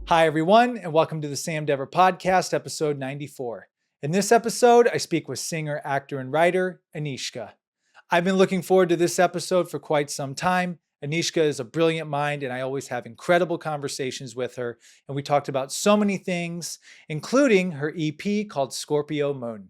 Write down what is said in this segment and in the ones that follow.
Hi, everyone, and welcome to the Sam Dever Podcast, episode 94. In this episode, I speak with singer, actor, and writer Aneiszka. I've been looking forward to this episode for quite some time. Aneiszka is a brilliant mind, and I always have incredible conversations with her. And we talked about so many things, including her EP called Scorpio Moon.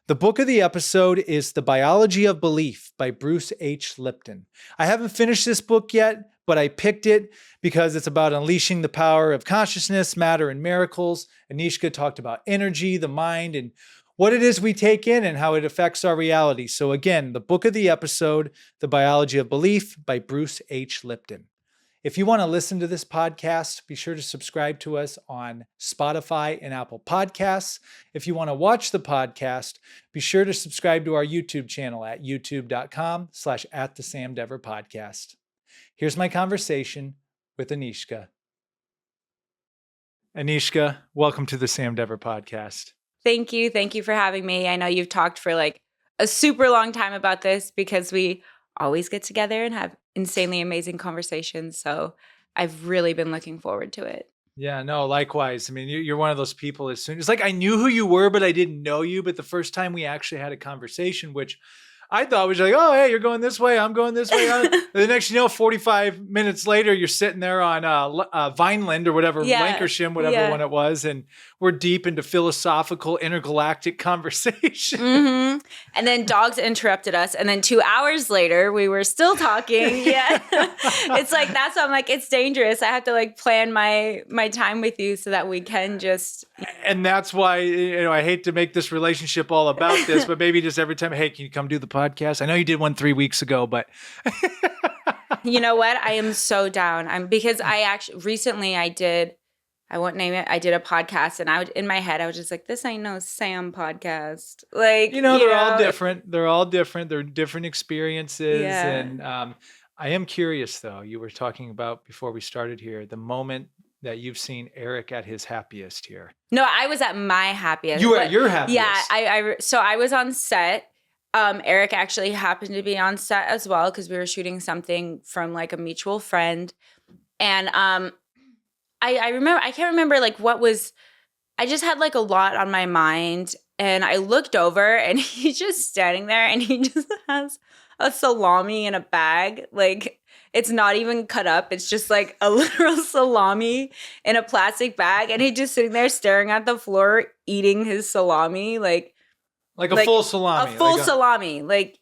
The book of the episode is The Biology of Belief by Bruce H. Lipton. I haven't finished this book yet, but I picked it because it's about unleashing the power of consciousness, matter, and miracles. Aneiszka talked about energy, the mind, and what it is we take in and how it affects our reality. So again, the book of the episode, The Biology of Belief by Bruce H. Lipton. If you want to listen to this podcast, be sure to subscribe to us on Spotify and Apple Podcasts. If you want to watch the podcast, be sure to subscribe to our YouTube channel at youtube.com/@thesamdeverpodcast. Here's my conversation with Aneiszka. Aneiszka, welcome to the Sam Dever Podcast. Thank you. Thank you for having me. I know you've talked for like a super long time about this because we always get together and have insanely amazing conversations. So I've really been looking forward to it. Yeah, no, likewise. I mean, you're one of those people it's like I knew who you were, but I didn't know you. But the first time we actually had a conversation, which I thought was like, oh, hey, you're going this way, I'm going this way. The next, 45 minutes later, you're sitting there on Vineland or whatever, Lancashire, whatever one it was. And we're deep into philosophical intergalactic conversation. Mm-hmm. And then dogs interrupted us. And then 2 hours later, we were still talking. Yeah. It's like, that's why I'm like, it's dangerous. I have to like plan my time with you so that we can just. And that's why, I hate to make this relationship all about this, but maybe just every time, hey, can you come do the podcast? I know you did one 3 weeks ago, but you know what? I am so down. Because I actually recently I won't name it. I did a podcast and in my head, I was just like, this ain't no Sam podcast. Like, they're all different. They're all different. They're different experiences. Yeah. And I am curious though, you were talking about before we started here, the moment that you've seen Eric at his happiest here. No, I was at my happiest. You were at your happiest. Yeah. So I was on set. Eric actually happened to be on set as well because we were shooting something from like a mutual friend. And I remember, I can't remember like I just had like a lot on my mind and I looked over and he's just standing there and he just has a salami in a bag. Like it's not even cut up. It's just like a literal salami in a plastic bag. And he's just sitting there staring at the floor, eating his salami. Like a full salami. A full salami. Like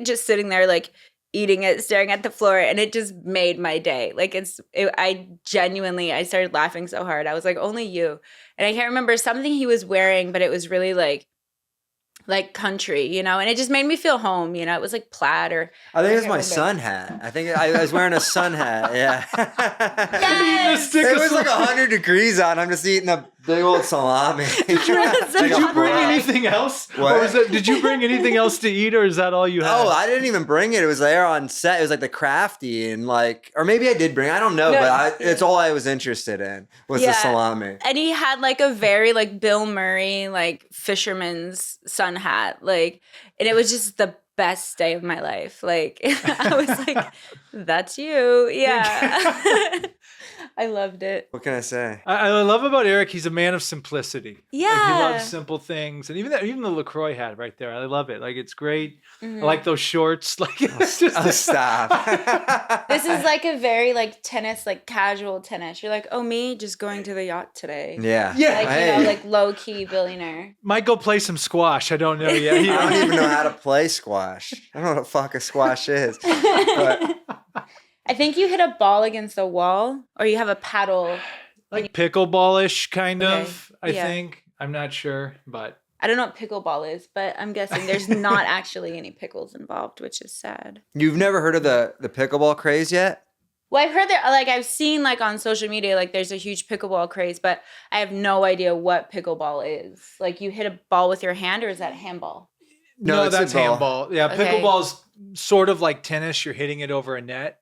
just sitting there like eating it, staring at the floor, and it just made my day. Like I started laughing so hard. I was like, only you. And I can't remember something he was wearing, but it was really like country, and it just made me feel home, it was like plaid or. I think it was my sun hat. I think I was wearing a sun hat. Yeah. Yes! It was like 100 degrees out. I'm just eating a big old salami. Did you bring anything else? What? Did you bring anything else to eat or is that all you had? Oh, I didn't even bring it. It was there on set. It was like the crafty and or maybe I did bring it. I don't know, but it's all I was interested in was the salami. And he had like a very like Bill Murray, like fisherman's sun hat. Like, and it was just the best day of my life. Like I was like, that's you. Yeah. I loved it. What can I say? I love about Eric, he's a man of simplicity. Yeah. Like, he loves simple things. And even the LaCroix hat right there, I love it. Like, it's great. Mm-hmm. I like those shorts. Like, stop. This is like a very like tennis, like casual tennis. You're like, oh, me just going to the yacht today. Yeah. Yeah. Like, like low key billionaire. Might go play some squash. I don't know yet. I don't even know how to play squash. I don't know what the fuck a squash is. But I think you hit a ball against the wall or you have a paddle. Like pickleball-ish kind of, I think. I'm not sure, but. I don't know what pickleball is, but I'm guessing there's not actually any pickles involved, which is sad. You've never heard of the pickleball craze yet? Well, I've heard that, like I've seen like on social media, like there's a huge pickleball craze, but I have no idea what pickleball is. Like you hit a ball with your hand or is that handball? No, that's handball. Yeah, pickleball's sort of like tennis. You're hitting it over a net.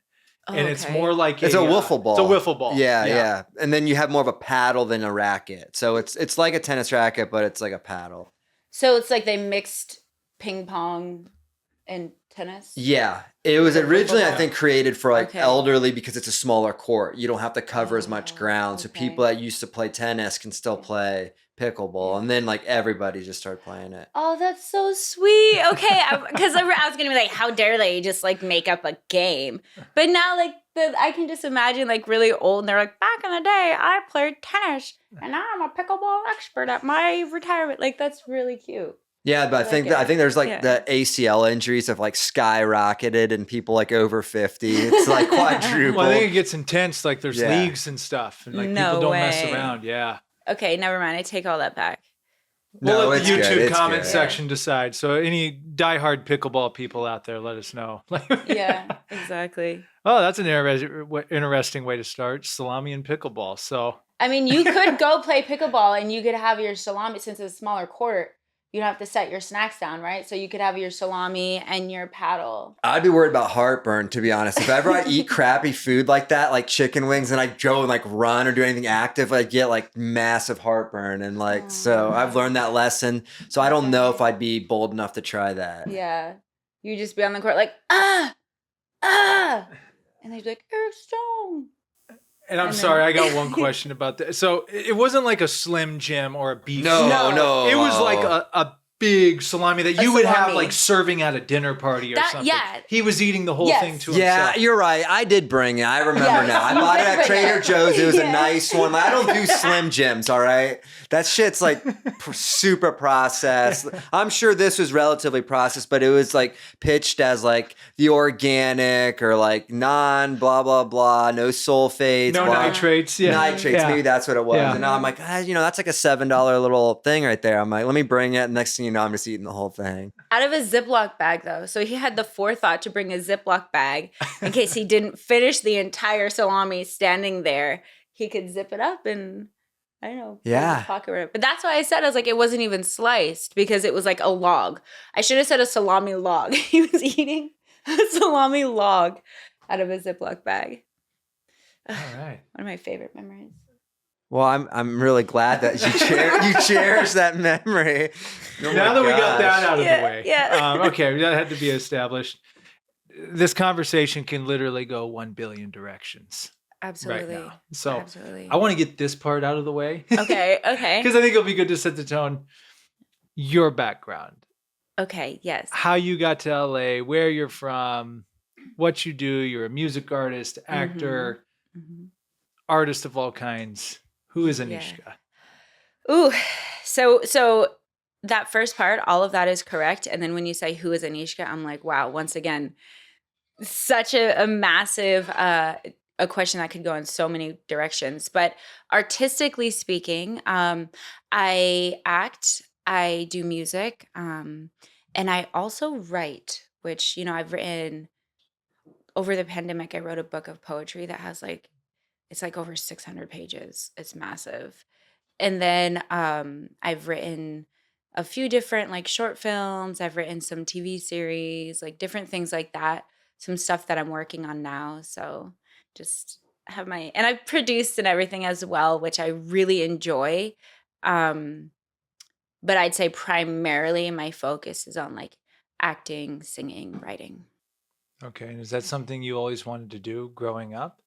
And it's more like it's a wiffle ball. It's a wiffle ball. Yeah. And then you have more of a paddle than a racket. So it's like a tennis racket, but it's like a paddle. So it's like they mixed ping pong in tennis? Yeah. It was originally, I think, created for like Okay. elderly because it's a smaller court. You don't have to cover as much ground. So okay. people that used to play tennis can still play pickleball. And then like everybody just started playing it. Oh, that's so sweet. Okay, because I was gonna be like, how dare they just like make up a game? But now like I can just imagine like really old, and they're like, back in the day, I played tennis, and now I'm a pickleball expert at my retirement. Like that's really cute. Yeah, but I think there's like the ACL injuries have like skyrocketed and people like over 50. It's like quadrupled. Well, I think it gets intense. Like there's leagues and stuff, and like people don't mess around. Yeah. Okay, never mind. I take all that back. We'll let the YouTube comment section decide. So any diehard pickleball people out there, let us know. Yeah, exactly. Oh, that's an interesting way to start. Salami and pickleball. So I mean, you could go play pickleball and you could have your salami since it's a smaller court. You don't have to set your snacks down, right? So you could have your salami and your paddle. I'd be worried about heartburn, to be honest. If ever I eat crappy food like that, like chicken wings, and I go and like run or do anything active, I get like massive heartburn. And like, so I've learned that lesson. So I don't know if I'd be bold enough to try that. Yeah. You just be on the court like, and they'd be like, Eric Stone. And I'm sorry, I got one question about that. So it wasn't like a Slim Jim or a beef. No. It was like a big salami that you would have like serving at a dinner party or something. Yeah. He was eating the whole thing to himself. Yeah, you're right. I did bring it. I remember now. I bought it at Trader Joe's. It was a nice one. I don't do Slim Jims, all right? That shit's like super processed. I'm sure this was relatively processed, but it was like pitched as like the organic or like non blah, blah, blah, no sulfates. No nitrates. Yeah. Nitrates. Maybe that's what it was. Yeah. And now I'm like, that's like a $7 little thing right there. I'm like, let me bring it. Next thing you know, I'm just eating the whole thing. Out of a Ziploc bag, though. So he had the forethought to bring a Ziploc bag in case he didn't finish the entire salami standing there. He could zip it up and, I don't know, his pocket. But that's why I said, I was like, it wasn't even sliced because it was like a log. I should have said a salami log. He was eating a salami log out of a Ziploc bag. All right. One of my favorite memories. Well, I'm really glad that you cherish that memory. Now that we got that out of the way. Yeah. Okay, that had to be established. This conversation can literally go 1 billion directions. Absolutely. Right now. So I want to get this part out of the way. Okay. Because I think it'll be good to set the tone. Your background. Okay, yes. How you got to LA, where you're from, what you do. You're a music artist, actor, artist of all kinds. Who is Aneiszka? Yeah. Ooh, so that first part, all of that is correct. And then when you say who is Aneiszka, I'm like, wow, once again, such a massive a question that could go in so many directions. But artistically speaking, I act, I do music, and I also write, which, I've written over the pandemic. I wrote a book of poetry that has it's like over 600 pages. It's massive. And then I've written a few different like short films. I've written some TV series, like different things like that. Some stuff that I'm working on now. So just have and I've produced and everything as well, which I really enjoy. But I'd say primarily my focus is on like acting, singing, writing. Okay. And is that something you always wanted to do growing up?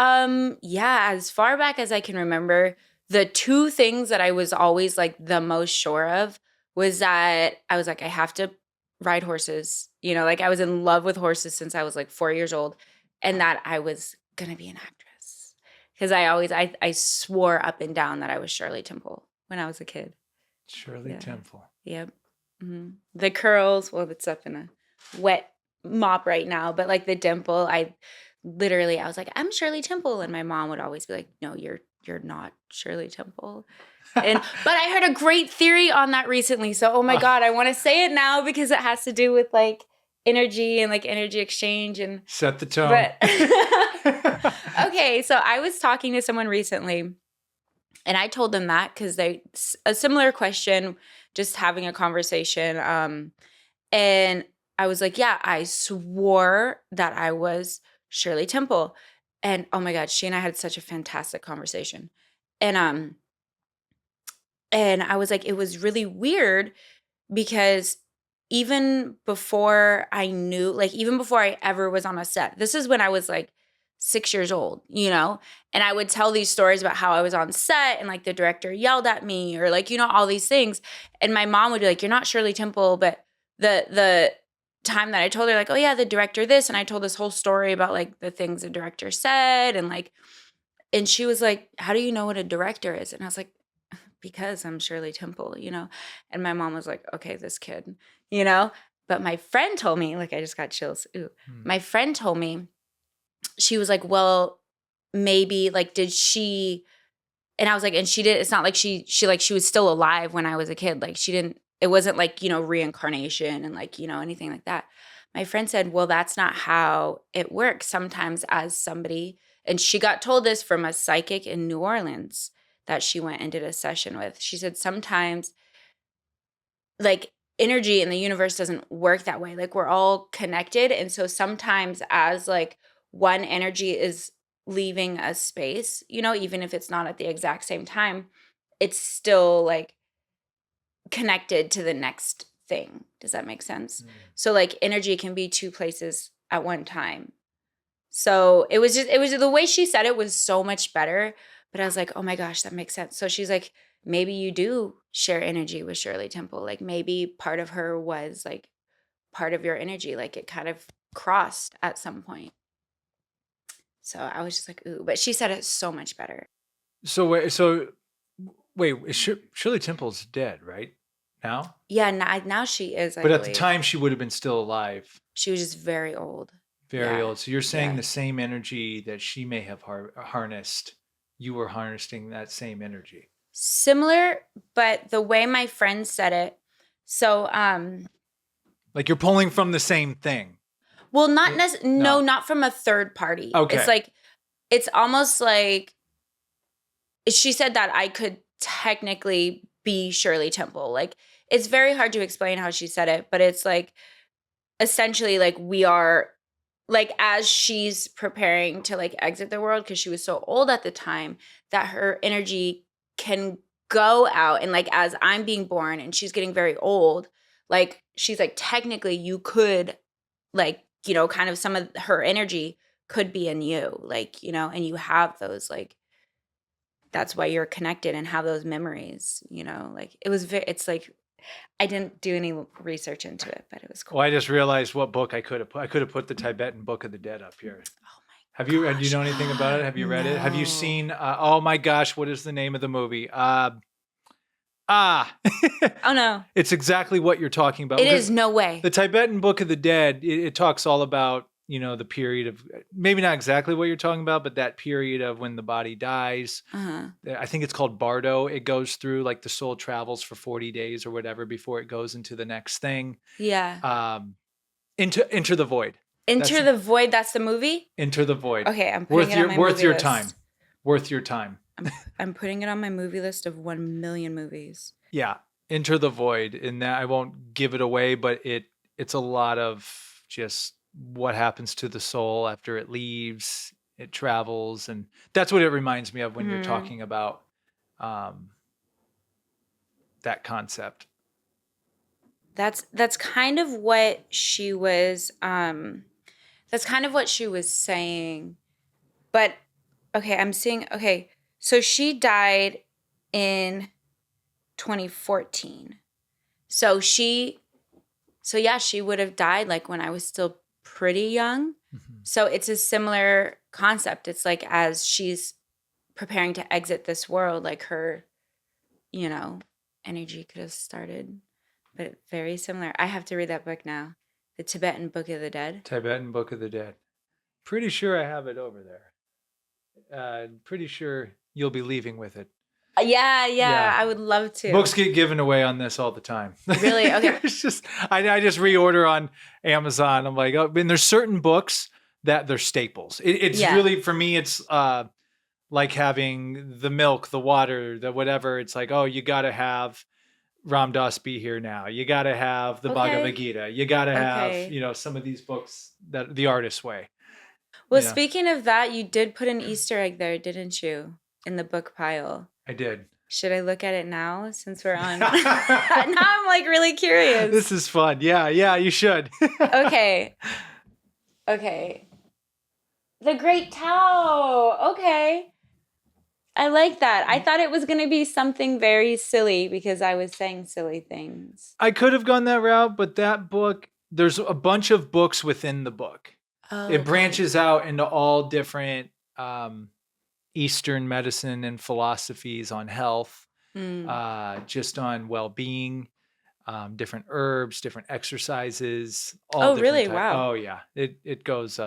Yeah, as far back as I can remember, the two things that I was always like the most sure of was that I was like, I have to ride horses. Like I was in love with horses since I was like 4 years old, and that I was going to be an actress. Because I swore up and down that I was Shirley Temple when I was a kid. Shirley Temple. Yep. Mm-hmm. The curls, well, it's up in a wet mop right now, but like the dimple, I was like, I'm Shirley Temple. And my mom would always be like, no, you're not Shirley Temple. But I heard a great theory on that recently. So, oh my God, I want to say it now because it has to do with like energy and like energy exchange and set the tone. Okay. So I was talking to someone recently and I told them that because a similar question, just having a conversation. And I was like, yeah, I swore that I was Shirley Temple. And oh my God, she and I had such a fantastic conversation. And I was like, it was really weird because even before I knew, like even before I ever was on a set, this is when I was like 6 years old, you know? And I would tell these stories about how I was on set and like the director yelled at me or like, you know, all these things. And my mom would be like, you're not Shirley Temple. But the time that I told her like, oh yeah, the director this. And I told this whole story about like the things the director said. And like, and she was like, how do you know what a director is? And I was like, because I'm Shirley Temple, you know? And my mom was like, okay, this kid, you know? But my friend told me, like, I just got chills. Ooh. My friend told me, she was like, well, maybe like, did she, and I was like, and she did, it's not like she was still alive when I was a kid. Like she didn't, it wasn't like, you know, reincarnation and like, you know, anything like that. My friend said, well, that's not how it works. Sometimes as somebody, and she got told this from a psychic in New Orleans that she went and did a session with. She said, sometimes like energy in the universe doesn't work that way. Like we're all connected. And so sometimes as like one energy is leaving a space, you know, even if it's not at the exact same time, it's still like connected to the next thing. Does that make sense? So like energy can be two places at one time. So it was the way she said it was so much better. But I was like, oh my gosh, that makes sense. So she's like, maybe you do share energy with Shirley Temple. Like maybe part of her was like part of your energy. Like it kind of crossed at some point. So I was just like, ooh. But she said it so much better. So wait, Shirley Temple's dead, right? Now? Yeah, now she is, I But at the believe. time, she would have been still alive. She was just very old. Very Yeah. old. So you're saying Yeah. the same energy that she may have harnessed, you were harnessing that same energy. Similar, but the way my friend said it, so Like you're pulling from the same thing. well, not No. no, not from a third party. Okay. It's like it's almost like she said that I could technically be Shirley Temple. Like it's very hard to explain how she said it, but it's like essentially like we are like as she's preparing to like exit the world because she was so old at the time that her energy can go out and like as I'm being born and she's getting very old, like she's like technically you could like, you know, kind of some of her energy could be in you, like, you know, and you have those like that's why you're connected and have those memories, you know, like it was it's like I didn't do any research into it, but it was cool. Well, I just realized what book I could have put. I could have put the Tibetan Book of the Dead up here. Oh my Have you? Do you know anything about it? Have you read it? Have you No. seen? Oh my gosh, what is the name of the movie? Oh no. It's exactly what you're talking about. It because is no way. The Tibetan Book of the Dead. It talks all about, you know, the period of maybe not exactly what you're talking about, but that period of when the body dies. Uh-huh. I think it's called Bardo. It goes through like the soul travels for 40 days or whatever before it goes into the next thing. Yeah. Enter the Void. Enter the Void, that's the movie? Enter the Void. Okay, I'm putting it on my worth movie your list. time. Worth your time. I'm putting it on my movie list of 1 million movies. Yeah, Enter the Void. And that I won't give it away, but it's a lot of just what happens to the soul after it leaves, it travels, and that's what it reminds me of when you're talking about that concept. That's kind of what she was saying. But okay, so she died in 2014. So she would have died like when I was still pretty young. Mm-hmm. So it's a similar concept. It's like as she's preparing to exit this world, like her, you know, energy could have started, but very similar. I have to read that book now. The Tibetan Book of the Dead. Tibetan Book of the Dead. Pretty sure I have it over there. Pretty sure you'll be leaving with it. Yeah, I would love to. Books get given away on this all the time. Really? Okay. It's just I just reorder on Amazon. I'm like, oh, and there's certain books that they're staples. It's really, for me, it's like having the milk, the water, the whatever. It's like, oh, you got to have Ram Dass be here now. You got to have the Bhagavad Gita. You got to have, you know, some of these books that the artist's way. Well, speaking of that, you did put an Easter egg there, didn't you? In the book pile. I did. Should I look at it now since we're on? Now I'm like really curious. This is fun. Yeah, you should. Okay. The Great Tao. Okay. I like that. I thought it was going to be something very silly because I was saying silly things. I could have gone that route, but that book, there's a bunch of books within the book. Oh, It branches out into all different Eastern medicine and philosophies on health, just on well-being, different herbs, different exercises. All really? types. Wow. Oh yeah, it goes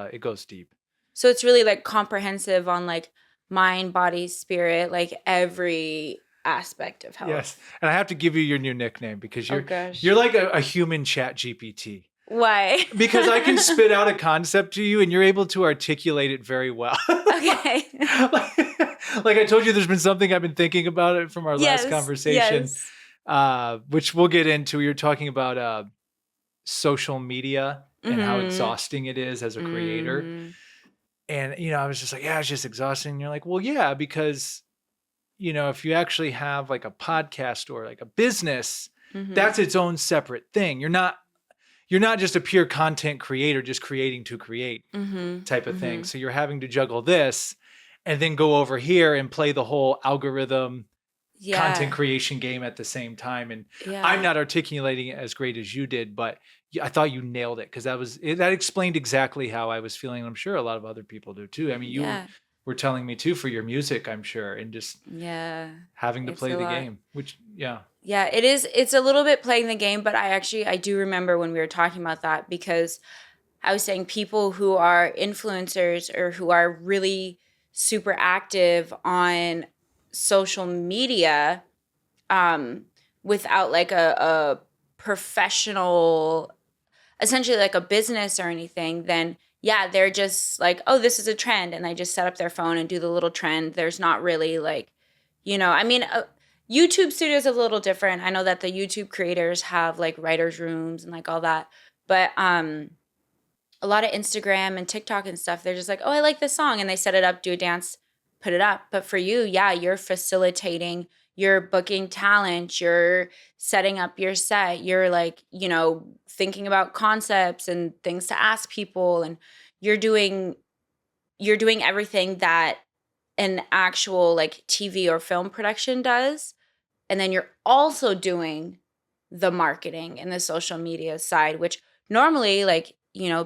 deep. So it's really like comprehensive on like mind, body, spirit, like every aspect of health. Yes, and I have to give you your new nickname because you're gosh. you're like a human Chat GPT. Why? Because I can spit out a concept to you and you're able to articulate it very well. Okay. like I told you, there's been something I've been thinking about it from our last conversation, which we'll get into. You're talking about social media and how exhausting it is as a creator. And, I was just like, yeah, it's just exhausting. And you're like, well, yeah, because, if you actually have like a podcast or like a business, that's its own separate thing. You're not just a pure content creator, just creating to create type of thing. So you're having to juggle this and then go over here and play the whole algorithm content creation game at the same time. And I'm not articulating it as great as you did, but I thought you nailed it because that explained exactly how I was feeling. I'm sure a lot of other people do too. I mean, you were telling me too for your music, I'm sure, and just having to play the game, which Yeah, it is. It's a little bit playing the game, but I do remember when we were talking about that because I was saying people who are influencers or who are really super active on social media without like a professional, essentially like a business or anything, then they're just like, oh, this is a trend. And they just set up their phone and do the little trend. There's not really like, I mean, YouTube studios is a little different. I know that the YouTube creators have like writers' rooms and like all that. But a lot of Instagram and TikTok and stuff, they're just like, oh, I like this song. And they set it up, do a dance, put it up. But for you, you're facilitating, you're booking talent, you're setting up your set, you're like, thinking about concepts and things to ask people. And you're doing everything that an actual like TV or film production does. And then you're also doing the marketing and the social media side, which normally like,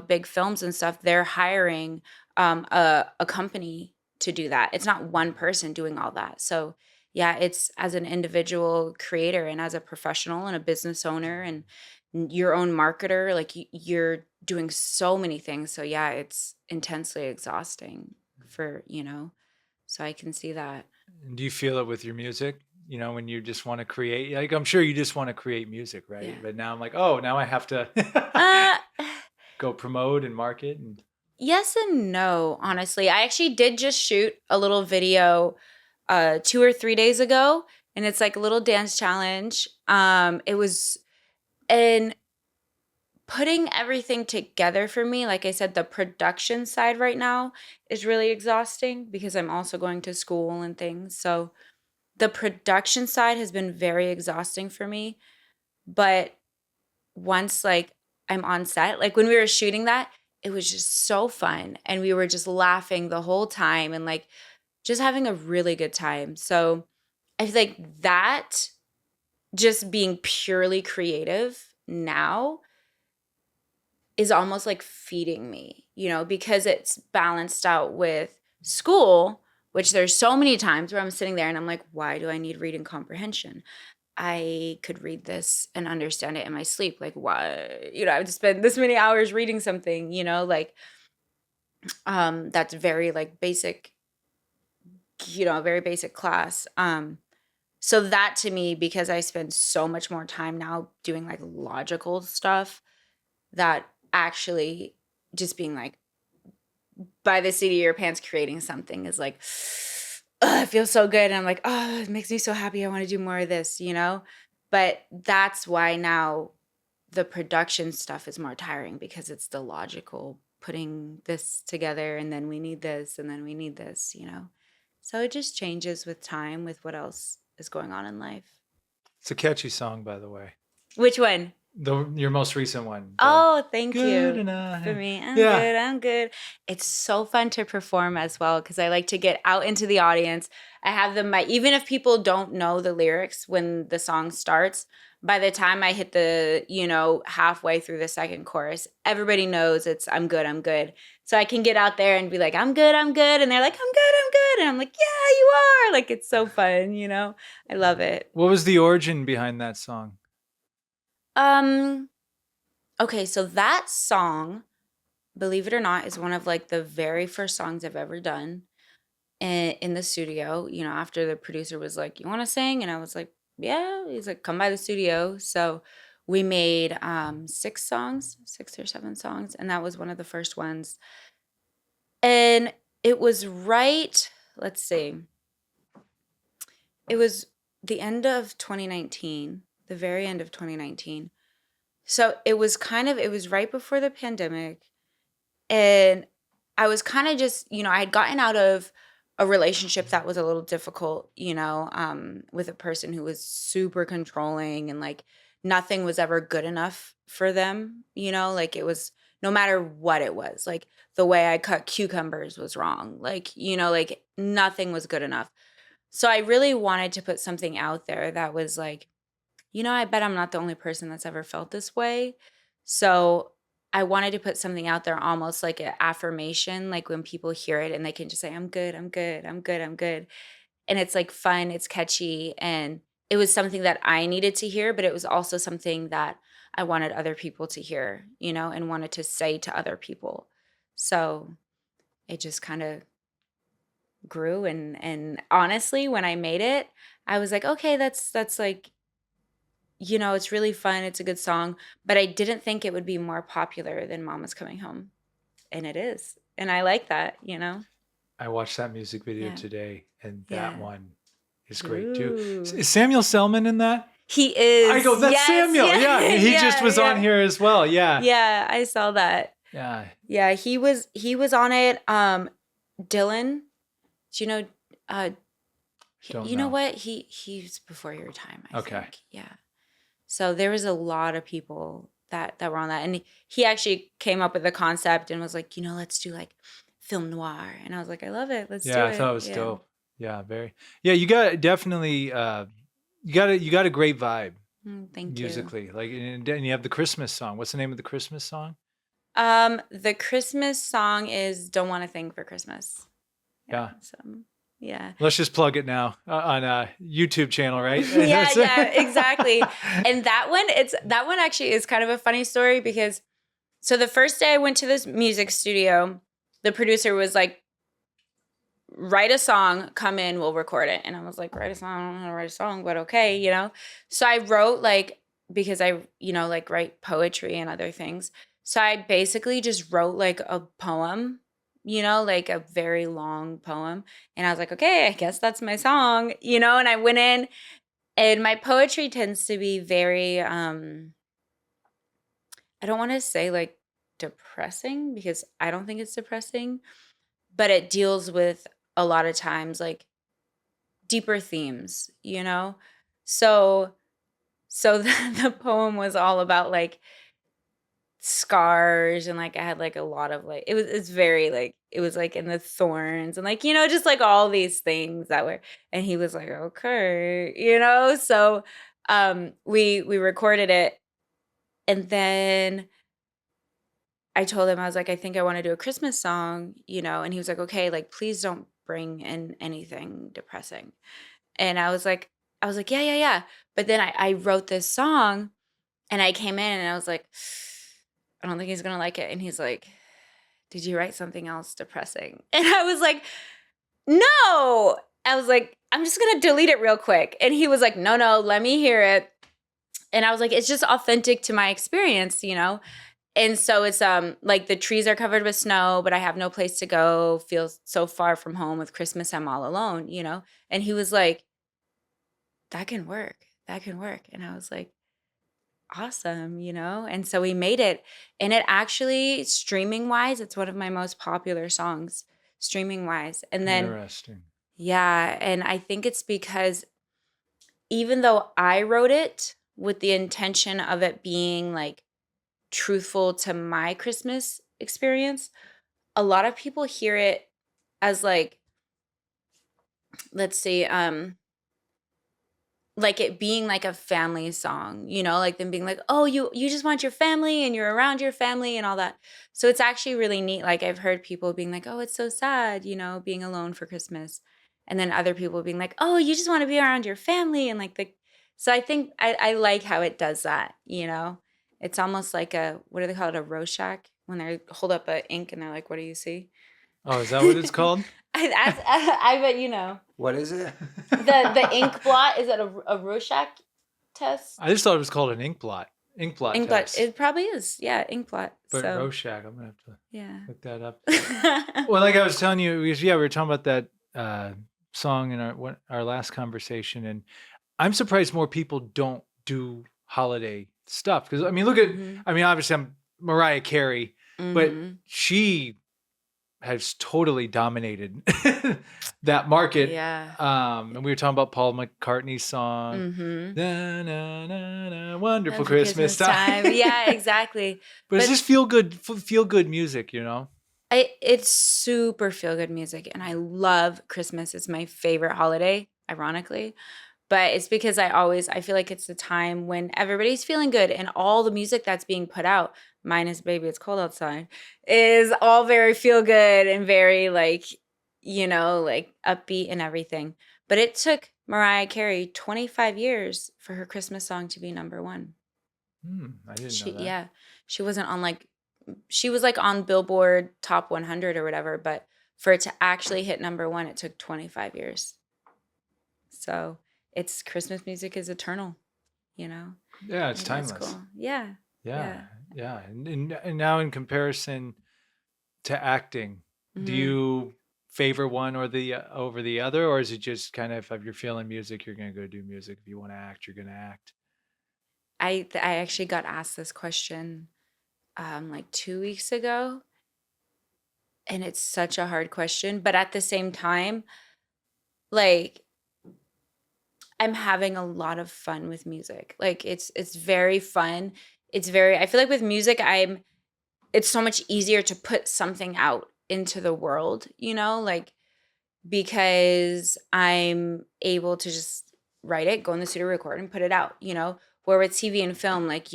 big films and stuff, they're hiring a company to do that. It's not one person doing all that. So it's as an individual creator and as a professional and a business owner and your own marketer, like you're doing so many things. So it's intensely exhausting for, so I can see that. Do you feel it with your music? When you just want to create, like, I'm sure you just want to create music, right? Yeah. But now I'm like, oh, now I have to go promote and market. And yes and no, honestly. I actually did just shoot a little video 2 or 3 days ago, and it's like a little dance challenge. It was, and putting everything together for me, like I said, the production side right now is really exhausting because I'm also going to school and things. So the production side has been very exhausting for me. But once like I'm on set, like when we were shooting that, it was just so fun. And we were just laughing the whole time and like just having a really good time. So I feel like that just being purely creative now is almost like feeding me, because it's balanced out with school, which there's so many times where I'm sitting there and I'm like, why do I need reading comprehension? I could read this and understand it in my sleep. Like, why? I would spend this many hours reading something, like, that's very like basic, very basic class. So that to me, because I spend so much more time now doing like logical stuff, that actually just being like by the seat of your pants creating something is like, it feels so good. And I'm like, oh, it makes me so happy. I want to do more of this, But that's why now the production stuff is more tiring because it's the logical putting this together and then we need this and then we need this, So it just changes with time with what else is going on in life. It's a catchy song, by the way. Which one? Your most recent one. Oh, thank Good you. enough. For me, Yeah. I'm good. It's so fun to perform as well because I like to get out into the audience. I have them, even if people don't know the lyrics when the song starts, by the time I hit the, halfway through the second chorus, everybody knows it's I'm good, I'm good. So I can get out there and be like, I'm good, I'm good. And they're like, I'm good, I'm good. And I'm like, yeah, you are. Like, it's so fun, I love it. What was the origin behind that song? Okay, so that song, believe it or not, is one of like the very first songs I've ever done in the studio. After the producer was like, "You want to sing?" and I was like, "Yeah." He's like, "Come by the studio." So we made 6 or 7 songs, and that was one of the first ones. And it was right. Let's see. It was the end of 2019, the very end of 2019. So it was right before the pandemic. And I was kind of just, I had gotten out of a relationship that was a little difficult, with a person who was super controlling and like nothing was ever good enough for them, like it was no matter what it was, like the way I cut cucumbers was wrong, like, like nothing was good enough. So I really wanted to put something out there that was like, I bet I'm not the only person that's ever felt this way. So I wanted to put something out there almost like an affirmation, like when people hear it and they can just say, I'm good, I'm good, I'm good, I'm good. And it's like fun, it's catchy. And it was something that I needed to hear, but it was also something that I wanted other people to hear, and wanted to say to other people. So it just kind of grew. And honestly, when I made it, I was like, okay, that's like, it's really fun. It's a good song, but I didn't think it would be more popular than Mama's Coming Home. And it is. And I like that, I watched that music video Yeah. today, and that Yeah. one is great too. Ooh. Is Samuel Selman in that? He is. I go, that's Yes, Samuel. Yeah, he yeah, just was on here as well. Yeah. Yeah, I saw that. Yeah. Yeah, he was on it. Dylan, do you know Don't you know know. what? He's before your time, I Okay. think. Yeah. So there was a lot of people that were on that. And he actually came up with the concept and was like, let's do like film noir. And I was like, I love it. Let's do it. Yeah, I thought it was dope. Yeah, very. Yeah, you got definitely you got a great vibe Thank musically. Like, and you have the Christmas song. What's the name of the Christmas song? you. The Christmas song is Don't Want a Thing for Christmas. Yeah. So, yeah. Let's just plug it now on a YouTube channel, right? yeah, exactly. And that one actually is kind of a funny story because so the first day I went to this music studio, the producer was like, write a song, come in, we'll record it. And I was like, write a song? I don't know how to write a song, but okay, So I wrote because I, like write poetry and other things. So I basically just wrote like a poem, like a very long poem. And I was like, okay, I guess that's my song, and I went in and my poetry tends to be very, I don't want to say like depressing because I don't think it's depressing, but it deals with a lot of times like deeper themes, So the poem was all about like scars and like I had like a lot of like it's very like it was like in the thorns and like just like all these things that were, and he was like, okay, so we recorded it, and then I told him, I was like, I think I want to do a Christmas song, and he was like, okay, like please don't bring in anything depressing. And I was like, yeah. But then I wrote this song and I came in and I was like, I don't think he's gonna like it. And he's like, did you write something else depressing? And I was like, no. I was like, I'm just gonna delete it real quick. And he was like, no, let me hear it. And I was like, it's just authentic to my experience, And so it's like the trees are covered with snow, but I have no place to go, feel so far from home. With Christmas, I'm all alone, And he was like, that can work. And I was like, awesome, And so we made it. And it actually, streaming wise, it's one of my most popular songs, streaming wise. And then Interesting. yeah, and I think it's because even though I wrote it with the intention of it being like truthful to my Christmas experience, a lot of people hear it as like, let's see, like it being like a family song, you know, like them being like, oh, you just want your family and you're around your family and all that. So it's actually really neat. Like I've heard people being like, oh, it's so sad, you know, being alone for Christmas. And then other people being like, oh, you just want to be around your family. And like so I think I like how it does that, you know. It's almost like what do they call it? A Rorschach when they hold up a ink and they're like, what do you see? Oh, is that what it's called? I bet you know. What is it? The ink blot, is it a Rorschach test? I just thought it was called an ink blot. Ink blot test. It probably is. Yeah, ink blot. But so, Rorschach, I'm gonna have to look that up. yeah. Well, like I was telling you, we were talking about that song in our last conversation, and I'm surprised more people don't do holiday stuff. Because I mean, look at, I mean, obviously I'm Mariah Carey, but she has totally dominated that market. Yeah. And we were talking about Paul McCartney's song, na, na, na, na, Wonderful Christmas Time. Yeah, exactly. But it's just feel good music, you know? It's super feel good music. And I love Christmas. It's my favorite holiday, ironically. But it's because I feel like it's the time when everybody's feeling good and all the music that's being put out, minus Baby It's Cold Outside, is all very feel good and very like, you know, like upbeat and everything. But it took Mariah Carey 25 years for her Christmas song to be number one. I didn't know that. Yeah. She wasn't on like, she was like on Billboard Top 100 or whatever, but for it to actually hit number one, it took 25 years. So it's Christmas music is eternal, you know? Yeah, it's timeless. Cool. Yeah. And now in comparison to acting, do you favor one or the over the other, or is it just kind of if you're feeling music, you're gonna go do music? If you want to act, you're gonna act. I actually got asked this question like 2 weeks ago, and it's such a hard question, but at the same time, like I'm having a lot of fun with music. Like it's very fun. It's very, I feel like with music, it's so much easier to put something out into the world, you know, like because I'm able to just write it, go in the studio, record and put it out, you know, where with TV and film, like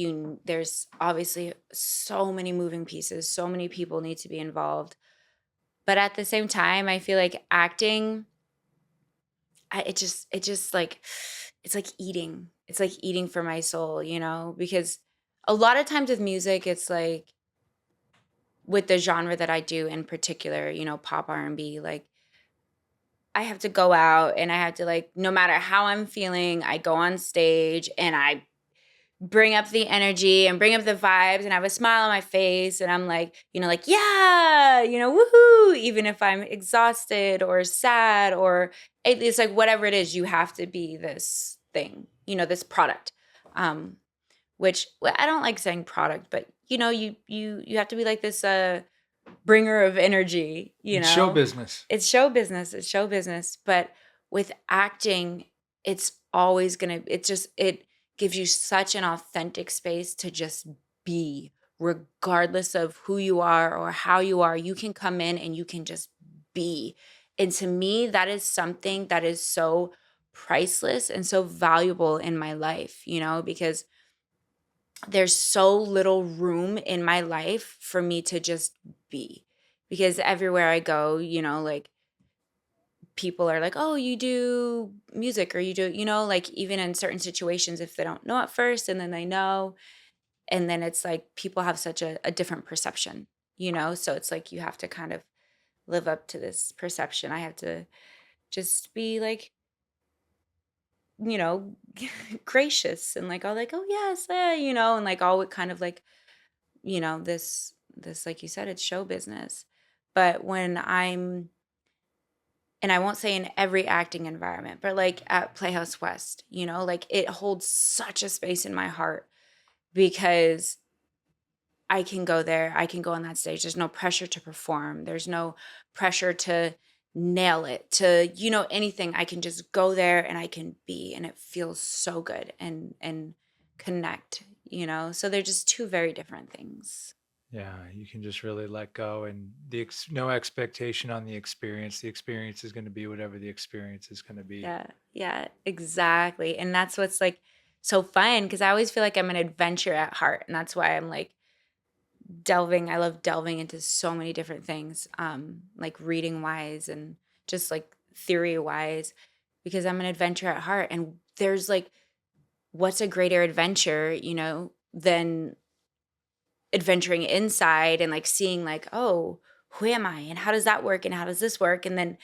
there's obviously so many moving pieces, so many people need to be involved. But at the same time, I feel like acting, it just like, it's like eating. It's like eating for my soul, you know, because a lot of times with music, it's like with the genre that I do in particular, you know, pop R&B, like I have to go out and I have to like, no matter how I'm feeling, I go on stage and I bring up the energy and bring up the vibes and I have a smile on my face and I'm like, you know, like, yeah, you know, woohoo, even if I'm exhausted or sad or it's like whatever it is, you have to be this thing, you know, this product. Which I don't like saying product, but you know, you have to be like this bringer of energy, you know. It's show business. It's show business. It's show business. But with acting, it's always it gives you such an authentic space to just be, regardless of who you are or how you are. You can come in and you can just be. And to me, that is something that is so priceless and so valuable in my life, you know, because there's so little room in my life for me to just be. Because everywhere I go, you know, like people are like, oh, you do music or you do, you know, like even in certain situations, if they don't know at first and then they know, and then it's like people have such a different perception, you know, so it's like you have to kind of live up to this perception. I have to just be like, you know, gracious and like all like, oh yes, you know, and like all kind of like, you know, this like you said, it's show business. But when and I won't say in every acting environment, but like at Playhouse West, you know, like it holds such a space in my heart because I can go there, I can go on that stage. There's no pressure to perform. There's no pressure to nail it, to, you know, anything. I can just go there and I can be, and it feels so good and connect, you know? So they're just two very different things. Yeah, you can just really let go, and no expectation on the experience. The experience is going to be whatever the experience is going to be. Yeah, yeah, exactly. And that's what's like so fun, because I always feel like I'm an adventure at heart. And that's why I'm like I love delving into so many different things, like reading wise and just like theory wise, because I'm an adventure at heart. And there's like, what's a greater adventure, you know, than adventuring inside and like seeing like, oh, who am I and how does that work and how does this work? And then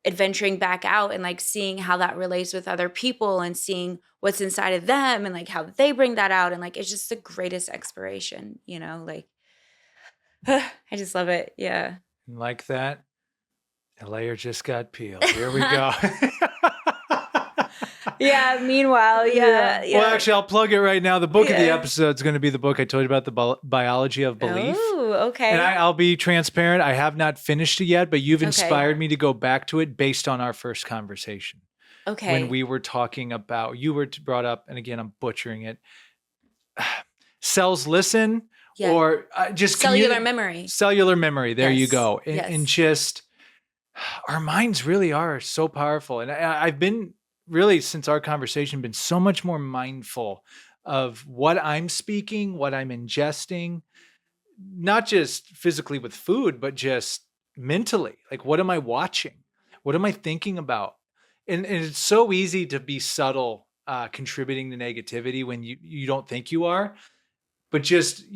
adventuring back out and like seeing how that relates with other people and seeing what's inside of them and like how they bring that out. And like, it's just the greatest exploration, you know, like, I just love it. Yeah. And like that, a layer just got peeled. Here we go. Yeah. Meanwhile, yeah. Well, actually, I'll plug it right now. The book of the Yeah. episode is going to be the book I told you about, the biology of belief. Oh, okay. And I'll be transparent. I have not finished it yet, but you've Okay. inspired me to go back to it based on our first conversation. Okay. When we were talking about, you were brought up, and again, I'm butchering it. Cells listen, Yeah. or just cellular memory. Cellular memory. There you Yes. go. And, Yes. and just our minds really are so powerful. And I've been really, since our conversation, been so much more mindful of what I'm speaking, what I'm ingesting, not just physically with food, but just mentally. Like, what am I watching? What am I thinking about? And it's so easy to be subtle, contributing to negativity when you don't think you are, but just,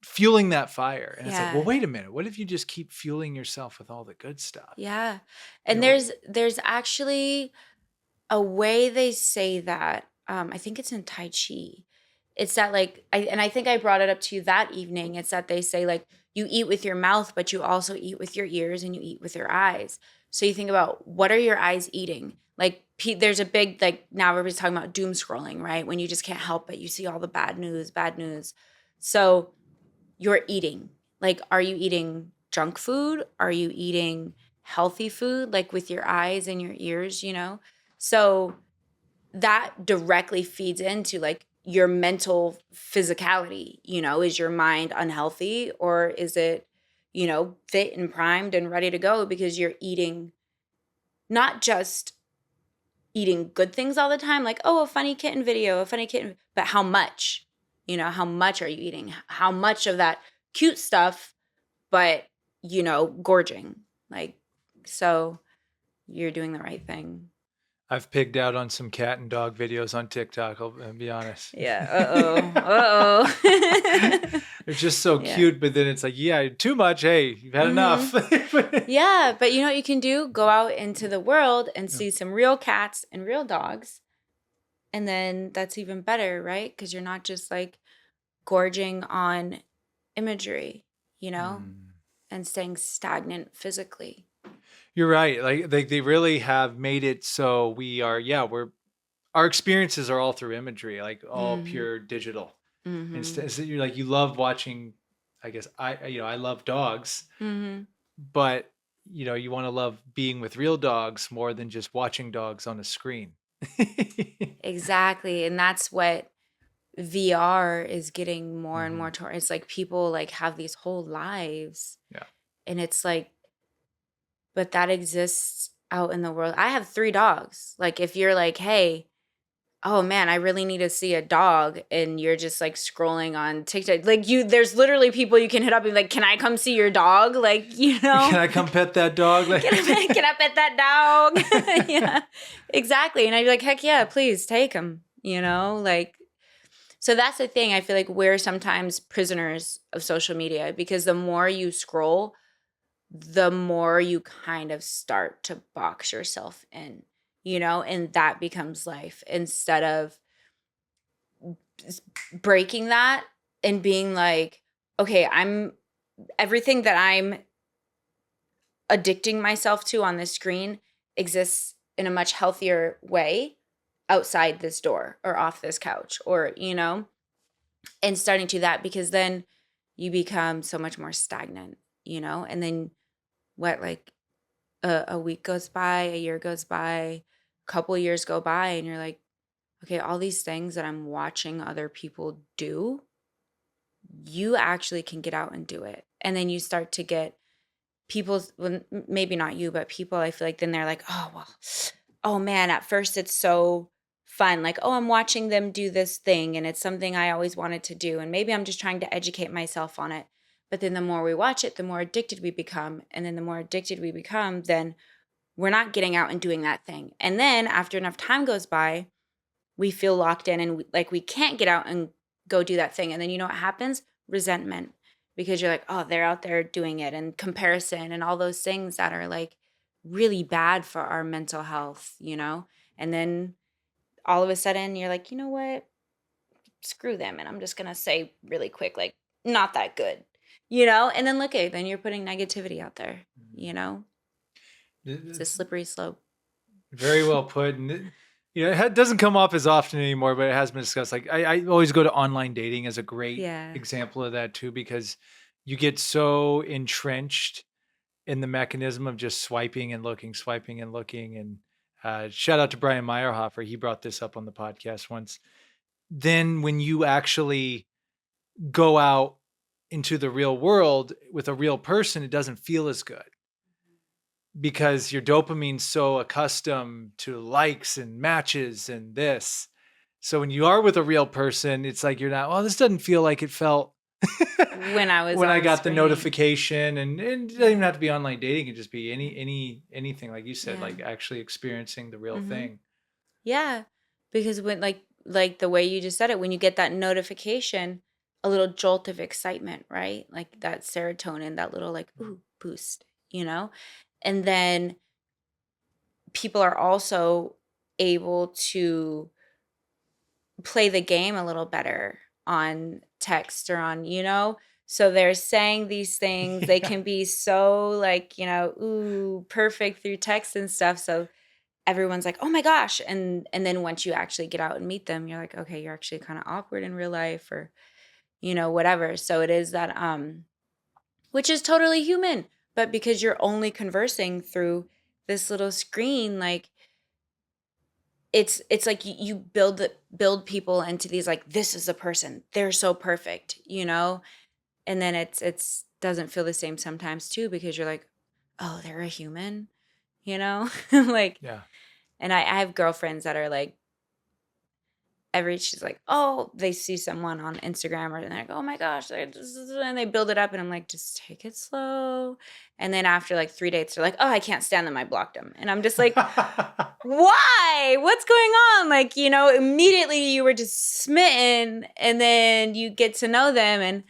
fueling that fire. And it's like, Yeah. well, wait a minute. What if you just keep fueling yourself with all the good stuff? Yeah. And You know? there's actually a way they say that. I think it's in Tai Chi. It's that like, I think I brought it up to you that evening. It's that they say like, you eat with your mouth, but you also eat with your ears and you eat with your eyes. So you think about, what are your eyes eating? Like, there's a big, like, now everybody's talking about doom scrolling, right? When you just can't help it. You see all the bad news. So you're eating. Like, are you eating junk food? Are you eating healthy food, like with your eyes and your ears, you know? So that directly feeds into like your mental physicality, you know? Is your mind unhealthy, or is it, you know, fit and primed and ready to go because you're eating, not just eating good things all the time, like, oh, a funny kitten video, but how much? You know, how much are you eating? How much of that cute stuff, but, you know, gorging? Like, so you're doing the right thing. I've pigged out on some cat and dog videos on TikTok, I'll be honest. Yeah. Uh-oh. They're just so Yeah. cute, but then it's like, yeah, too much. Hey, you've had enough. Yeah, but you know what you can do? Go out into the world and see some real cats and real dogs. And then that's even better, right? Because you're not just like gorging on imagery, you know, and staying stagnant physically. You're right. Like they really have made it so our experiences are all through imagery, like all pure digital. Instead, so you're like, you love watching, I guess I love dogs, but you want to love being with real dogs more than just watching dogs on a screen. Exactly. And that's what VR is getting more and more toward. It's like people like have these whole lives. Yeah. And it's like, but that exists out in the world. I have 3 dogs. Like, if you're like, hey, oh man, I really need to see a dog, and you're just like scrolling on TikTok, like there's literally people you can hit up and be like, can I come see your dog? Like, you know, Can I come pet that dog? Like, can I pet that dog? Yeah, exactly. And I'd be like, heck yeah, please take him, you know, like, so that's the thing. I feel like we're sometimes prisoners of social media, because the more you scroll, the more you kind of start to box yourself in, you know, and that becomes life, instead of breaking that and being like, okay, everything that I'm addicting myself to on this screen exists in a much healthier way outside this door or off this couch, or, you know, and starting to that, because then you become so much more stagnant, you know, and then a week goes by, a year goes by, a couple years go by, and you're like, okay, all these things that I'm watching other people do, you actually can get out and do it. And then you start to get people's, well, maybe not you, but people, I feel like then they're like, oh, well, oh man, at first it's so fun. Like, oh, I'm watching them do this thing and it's something I always wanted to do. And maybe I'm just trying to educate myself on it. But then the more we watch it, the more addicted we become. And then the more addicted we become, then we're not getting out and doing that thing. And then after enough time goes by, we feel locked in and like we can't get out and go do that thing. And then you know what happens? Resentment. Because you're like, oh, they're out there doing it, and comparison and all those things that are like really bad for our mental health, you know? And then all of a sudden you're like, you know what? Screw them. And I'm just going to say really quick, like, not that good, you know? And then look at then you're putting negativity out there, you know? It's a slippery slope. Very well put. And it doesn't come up as often anymore, but it has been discussed. Like I always go to online dating as a great example of that too, because you get so entrenched in the mechanism of just swiping and looking. And shout out to Brian Meyerhofer. He brought this up on the podcast once. Then when you actually go out into the real world with a real person, it doesn't feel as good because your dopamine's so accustomed to likes and matches and this. So when you are with a real person, it's like you're not, well, this doesn't feel like it felt when I got screen. the notification. And it doesn't even have to be online dating. It can just be anything, like you said, like actually experiencing the real thing. Yeah. Because when like the way you just said it, when you get that notification, a little jolt of excitement, right? Like that serotonin, that little like, ooh, boost, you know? And then people are also able to play the game a little better on text or on, you know? So they're saying these things. They can be so like, you know, ooh, perfect through text and stuff. So everyone's like, oh my gosh. And then once you actually get out and meet them, you're like, okay, you're actually kind of awkward in real life or, you know, whatever. So it is that, which is totally human. But because you're only conversing through this little screen, like it's like you build people into these like, this is a person, they're so perfect, you know? And then it's doesn't feel the same sometimes too, because you're like, oh, they're a human, you know? Like, Yeah. And I have girlfriends that are like, she's like, oh, they see someone on Instagram or they're like, oh my gosh, and they build it up, and I'm like, just take it slow. And then after like 3 dates, they're like, oh, I can't stand them, I blocked them. And I'm just like, why? What's going on? Like, you know, immediately you were just smitten, and then you get to know them,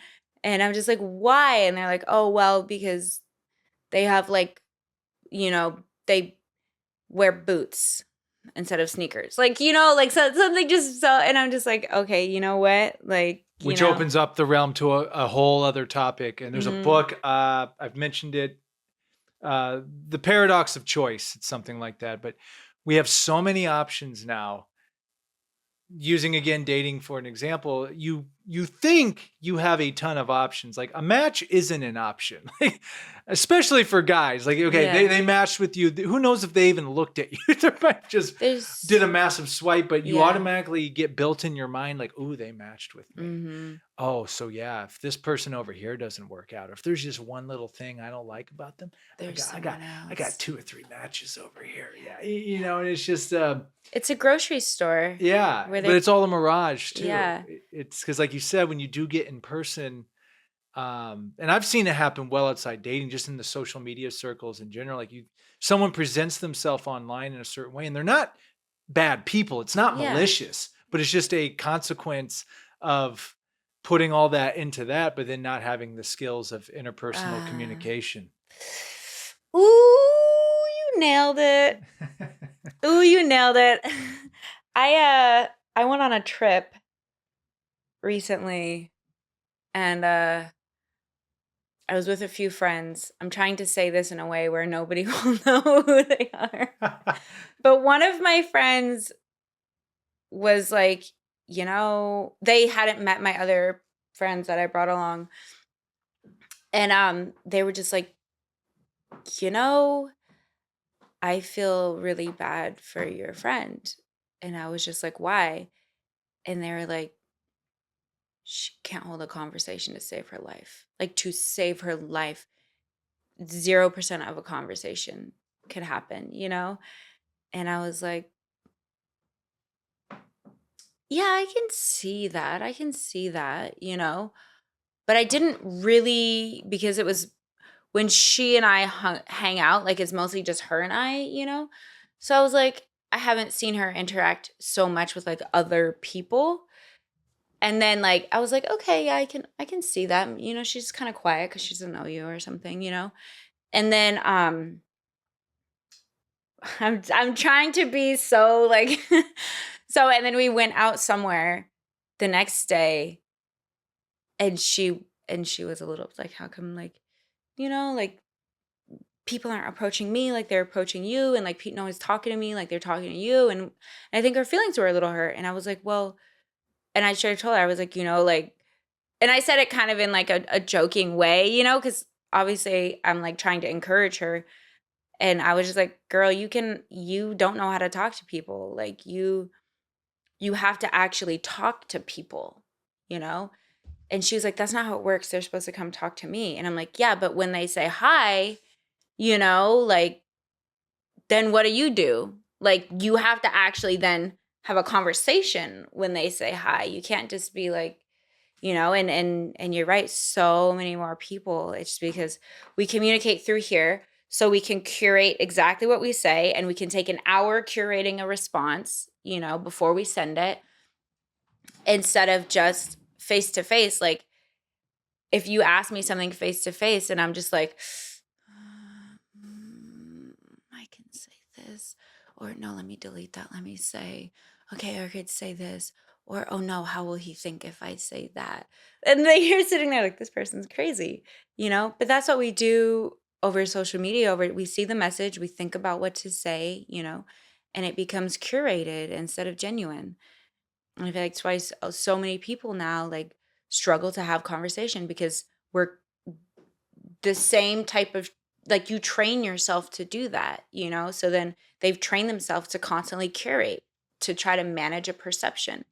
and I'm just like, why? And they're like, oh, well, because they have like, you know, they wear boots instead of sneakers, like, you know, like something just so. And I'm just like, okay, you know what, like, which opens up the realm to a whole other topic. And there's a book, I've mentioned it, The Paradox of Choice. It's something like that. But we have so many options now. Using again dating for an example, you think you have a ton of options. Like a match isn't an option, like, especially for guys. Like, okay, they matched with you. Who knows if they even looked at you? They might just did a massive swipe, but you automatically get built in your mind like, ooh, they matched with me. Oh, so yeah, if this person over here doesn't work out, or if there's just one little thing I don't like about them, I got 2 or 3 matches over here. Yeah, you know, and it's just it's a grocery store. Yeah, but it's all a mirage too. Yeah, it's because, like you said, when you do get in person, and I've seen it happen well outside dating, just in the social media circles in general. Like someone presents themselves online in a certain way, and they're not bad people. It's not malicious, but it's just a consequence of putting all that into that, but then not having the skills of interpersonal communication. Ooh, you nailed it. Ooh, you nailed it. I went on a trip recently, and I was with a few friends. I'm trying to say this in a way where nobody will know who they are. But one of my friends was like, you know, they hadn't met my other friends that I brought along. And they were just like, you know, I feel really bad for your friend. And I was just like, why? And they were like, she can't hold a conversation to save her life. Like, to save her life, 0% of a conversation could happen, you know? And I was like, yeah, I can see that. I can see that, you know? But I didn't really, because it was when she and I hang out, like it's mostly just her and I, you know? So I was like, I haven't seen her interact so much with like other people. And then like I was like, okay, yeah, I can see that. You know, she's kind of quiet because she doesn't know you or something, you know? And then I'm trying to be so like so, and then we went out somewhere the next day, and she was a little like, how come, like, you know, like people aren't approaching me like they're approaching you, and like Pete no one's talking to me like they're talking to you, and I think her feelings were a little hurt. And I was like, well, and I should have told her, I was like, you know, like, and I said it kind of in like a joking way, you know, because obviously I'm like trying to encourage her. And I was just like, girl, you don't know how to talk to people. Like, you have to actually talk to people, you know? And she was like, that's not how it works. They're supposed to come talk to me. And I'm like, yeah, but when they say hi, you know, like, then what do? Like, you have to actually then have a conversation when they say hi. You can't just be like, you know, and you're right, so many more people. It's because we communicate through here, so we can curate exactly what we say, and we can take an hour curating a response, you know, before we send it, instead of just face to face. Like, if you ask me something face to face and I'm just like, I can say this, or no, let me delete that. Let me say, okay, I could say this, or oh no, how will he think if I say that? And then you're sitting there like, this person's crazy, you know? But that's what we do over social media. We see the message, we think about what to say, you know, and it becomes curated instead of genuine. And I feel like twice so many people now like struggle to have conversation because we're the same type of, like, you train yourself to do that, you know? So then they've trained themselves to constantly curate, to try to manage a perception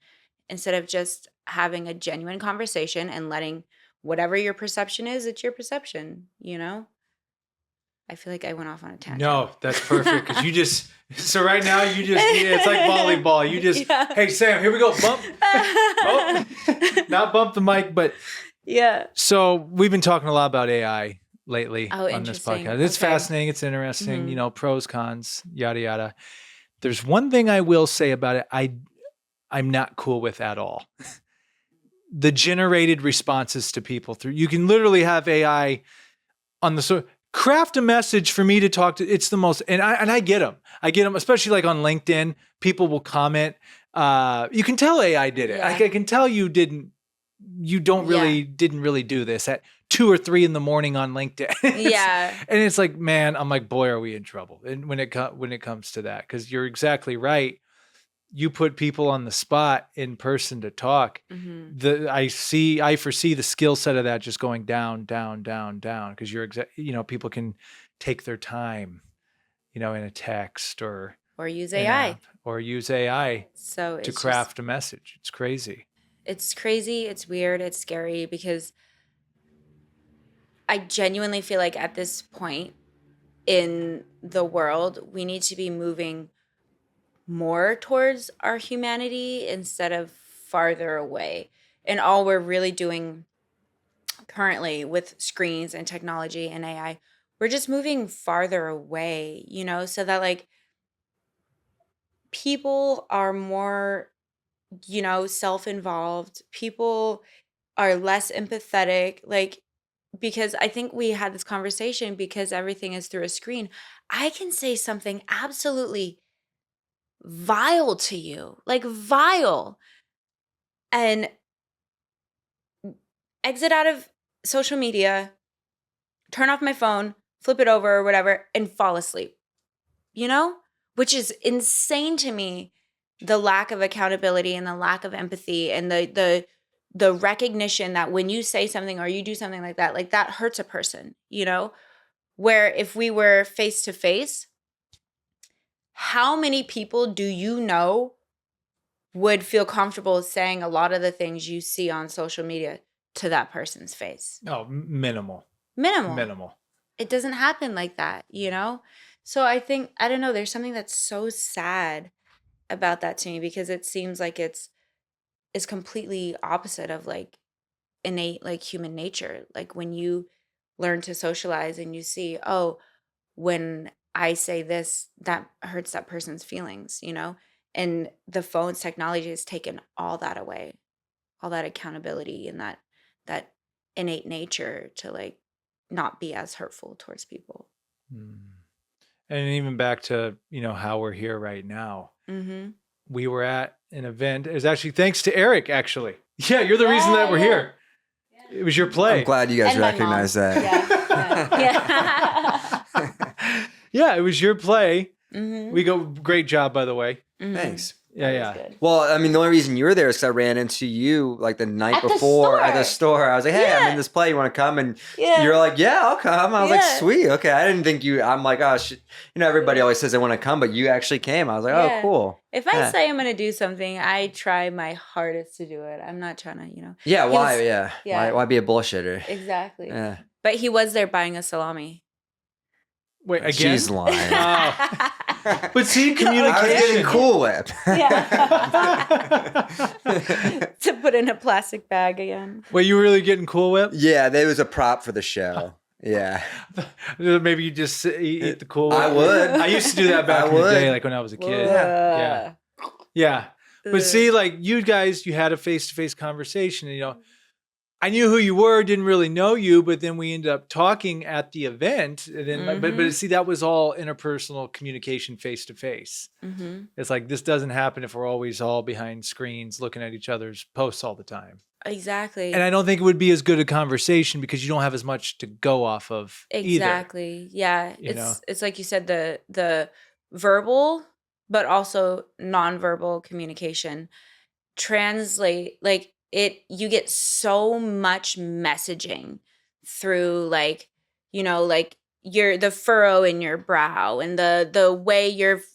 instead of just having a genuine conversation and letting whatever your perception is, it's your perception, you know? I feel like I went off on a tangent. No, that's perfect. Because you just, so right now it's like volleyball. You just, Yeah. Hey, Sam, here we go. Bump. Oh, not bump the mic, but Yeah. so we've been talking a lot about AI lately Oh, on this interesting. podcast. It's Okay. fascinating. It's interesting, Mhm. you know, pros, cons, yada, yada. There's one thing I will say about it. I'm not cool with at all. The generated responses to people through, you can literally have AI on the craft a message for me to talk to. It's the most, and I get them. I get them, especially like on LinkedIn. People will comment. You can tell AI did it. Yeah. Like, I can tell you didn't really do this at 2 or 3 in the morning on LinkedIn. Yeah. And it's like, man, I'm like, boy, are we in trouble. And when it comes to that, because you're exactly right. You put people on the spot in person to talk. Mhm. I foresee the skill set of that just going down, down, down, down. Because people can take their time, you know, in a text or use an AI. app, or use AI So to it's craft a message. It's crazy. it's crazy, it's weird, it's scary, because I genuinely feel like at this point in the world, we need to be moving more towards our humanity instead of farther away. And all we're really doing currently with screens and technology and AI, we're just moving farther away, you know, so that like people are more, you know, self-involved. People are less empathetic. Like, because I think we had this conversation, because everything is through a screen. I can say something absolutely vile to you, like vile, and exit out of social media, turn off my phone, flip it over or whatever, and fall asleep, you know? Which is insane to me, the lack of accountability and the lack of empathy and the recognition that when you say something or you do something like that hurts a person, you know? Where if we were face to face, how many people do you know would feel comfortable saying a lot of the things you see on social media to that person's face? Oh, minimal. Minimal. It doesn't happen like that, you know? So I think, I don't know, there's something that's so sad about that to me, because it seems like it's completely opposite of like innate like human nature. Like when you learn to socialize and you see, oh, when I say this, that hurts that person's feelings, you know? And the phone's technology has taken all that away, all that accountability and that innate nature to like not be as hurtful towards people. And even back to, how we're here right now. Mm-hmm. We were at an event. It was actually thanks to Eric, actually. Yeah, you're the reason that we're here. It was your play. I'm glad you guys And my recognize mom. that. Yeah. Yeah, it was your play. Mm-hmm. We go, great job, by the way. Mm-hmm. Thanks. Yeah. Good. Well, I mean, the only reason you were there is because I ran into you like the night At the before at the store. store. I was like, hey, I'm Yeah. in this play. You want to come? And Yeah. you're like, yeah, I'll come. I was like, Yeah. sweet. Okay. I didn't think you, I'm like, oh, shit. Everybody always says they want to come, but you actually came. I was like, oh, Yeah. cool. If I Yeah. say I'm going to do something, I try my hardest to do it. I'm not trying to, Yeah. He Why? was- Yeah. yeah. Why be a bullshitter? Exactly. Yeah. But he was there buying a salami. Wait, again? She's lying. Oh. But see, I was getting communication. Cool Whip. To put in a plastic bag again. Wait, you were really getting Cool Whip? Yeah, there was a prop for the show. Yeah. Maybe you just eat the Cool Whip. I would. I used to do that back I in the would. day, like when I was a kid. Yeah. Yeah. But see, like you guys, you had a face-to-face conversation. And, I knew who you were, didn't really know you, but then we ended up talking at the event. And then, but see, that was all interpersonal communication face-to-face. Mm-hmm. It's like this doesn't happen if we're always all behind screens looking at each other's posts all the time. Exactly. And I don't think it would be as good a conversation because you don't have as much to go off of Exactly. Yeah. You know? It's like you said, the verbal but also nonverbal communication translate like you get so much messaging through like the furrow in your brow and the way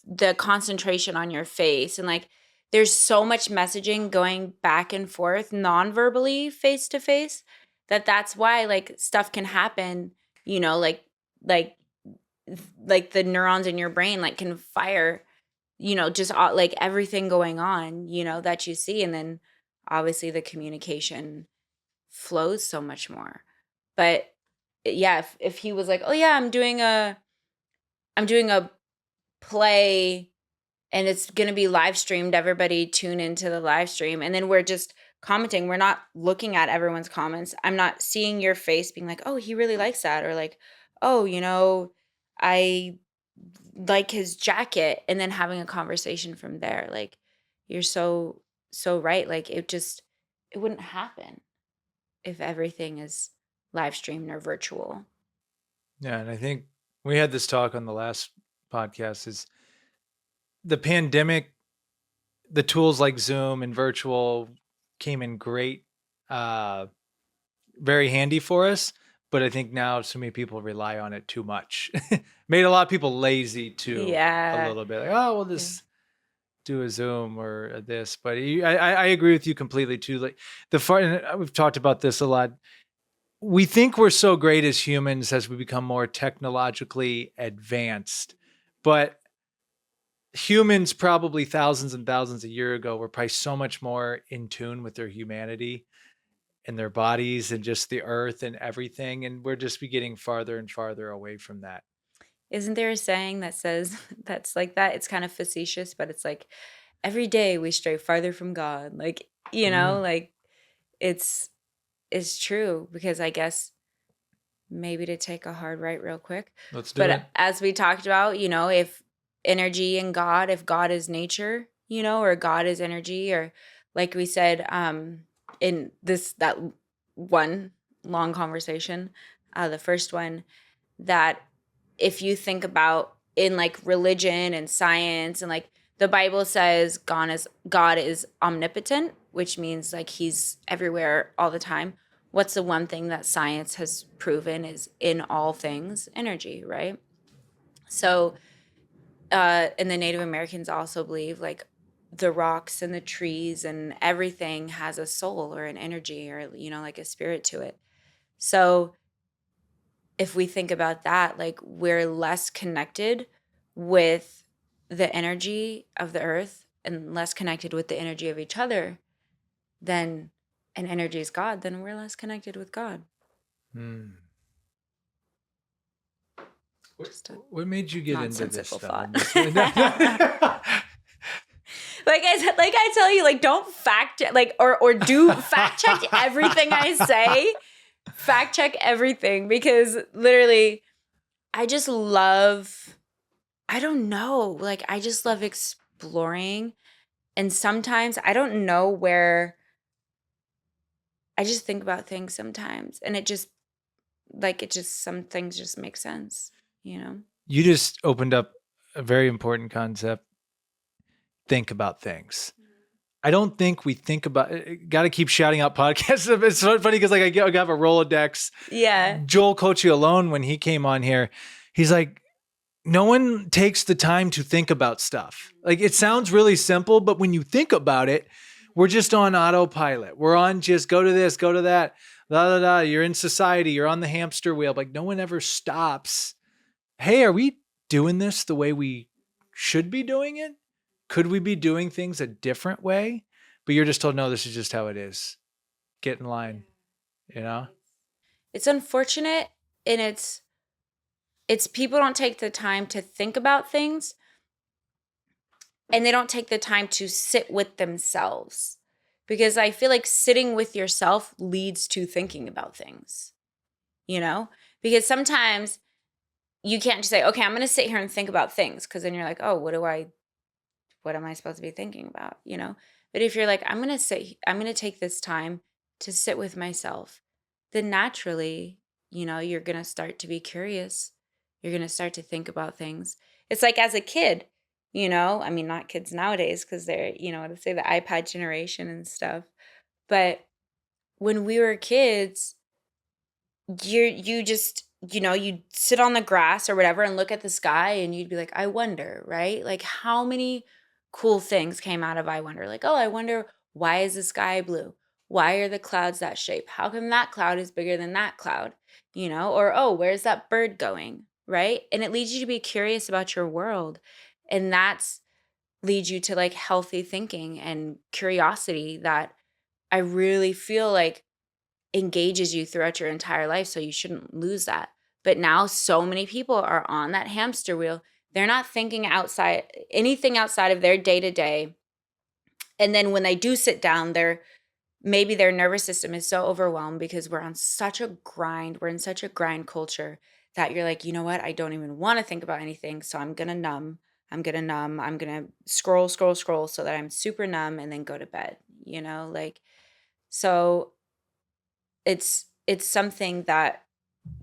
the concentration on your face, and like there's so much messaging going back and forth non-verbally face to face that's why like stuff can happen, like the neurons in your brain like can fire, just like everything going on, that you see. And then obviously the communication flows so much more. But yeah, if he was like, oh yeah, I'm doing a play and it's going to be live streamed, everybody tune into the live stream. And then we're just commenting. We're not looking at everyone's comments. I'm not seeing your face being like, oh, he really likes that. Or like, oh, I like his jacket, and then having a conversation from there. Like, you're so right. Like it wouldn't happen if everything is live streamed or virtual. Yeah. And I think we had this talk on the last podcast is the pandemic, the tools like Zoom and virtual came in great, very handy for us. But I think now so many people rely on it too much. Made a lot of people lazy too. Yeah. A little bit like, oh, we'll just do a Zoom or this. But I agree with you completely too. Like and we've talked about this a lot. We think we're so great as humans as we become more technologically advanced, but humans probably thousands and thousands of years ago were probably so much more in tune with their humanity and their bodies and just the earth and everything. And we're just be getting farther and farther away from that. Isn't there a saying that says that's like that? It's kind of facetious, but it's like every day we stray farther from God. Like, like it's true, because I guess maybe to take a hard right real quick. Let's do it. As we talked about, if energy and God, if God is nature, or God is energy, or like we said, in that one long conversation, the first one, that if you think about in like religion and science, and like the Bible says God is omnipotent, which means like he's everywhere all the time. What's the one thing that science has proven is in all things energy, right? So and the Native Americans also believe like the rocks and the trees and everything has a soul or an energy or, you know, like a spirit to it. So if we think about that, like we're less connected with the energy of the earth and less connected with the energy of each other, then and energy is God, then we're less connected with God. Hmm. Just a What made you get into this nonsensical stuff? thought. Like I tell you, like don't fact check, like or do fact check everything I say. Fact check everything because literally I just love, I don't know, like I just love exploring. And sometimes I don't know where, I just think about things sometimes and some things just make sense, you know? You just opened up a very important concept. Think about things. I don't think we think about, got to keep shouting out podcasts. It's so funny because like I have a Rolodex. Yeah. Joel Coachy alone, when he came on here, he's like, no one takes the time to think about stuff. Like it sounds really simple, but when you think about it, we're just on autopilot. We're on just go to this, go to that, da da da. You're in society, you're on the hamster wheel. Like no one ever stops. Hey, are we doing this the way we should be doing it? Could we be doing things a different way? But you're just told, no, this is just how it is. Get in line, you know? It's unfortunate and it's people don't take the time to think about things and they don't take the time to sit with themselves because I feel like sitting with yourself leads to thinking about things, you know? Because sometimes you can't just say, okay, I'm going to sit here and think about things because then you're like, oh, what am I supposed to be thinking about, you know? But if you're like, I'm going to take this time to sit with myself, then naturally, you know, you're going to start to be curious. You're going to start to think about things. It's like as a kid, you know, I mean, not kids nowadays because they're, you know, let's say the iPad generation and stuff. But when we were kids, you just, you know, you'd sit on the grass or whatever and look at the sky and you'd be like, I wonder, right? Like how many cool things came out of I wonder? Like, oh, I wonder why is the sky blue? Why are the clouds that shape? How come that cloud is bigger than that cloud? You know, or oh, where's that bird going? Right? And it leads you to be curious about your world. And that's leads you to like healthy thinking and curiosity that I really feel like engages you throughout your entire life. So you shouldn't lose that. But now so many people are on that hamster wheel. They're not thinking outside anything outside of their day to day. And then when they do sit down, maybe their nervous system is so overwhelmed because we're on such a grind. We're in such a grind culture that you're like, you know what? I don't even want to think about anything. So I'm going to numb. I'm going to numb. I'm going to scroll so that I'm super numb and then go to bed, you know, like, so it's something that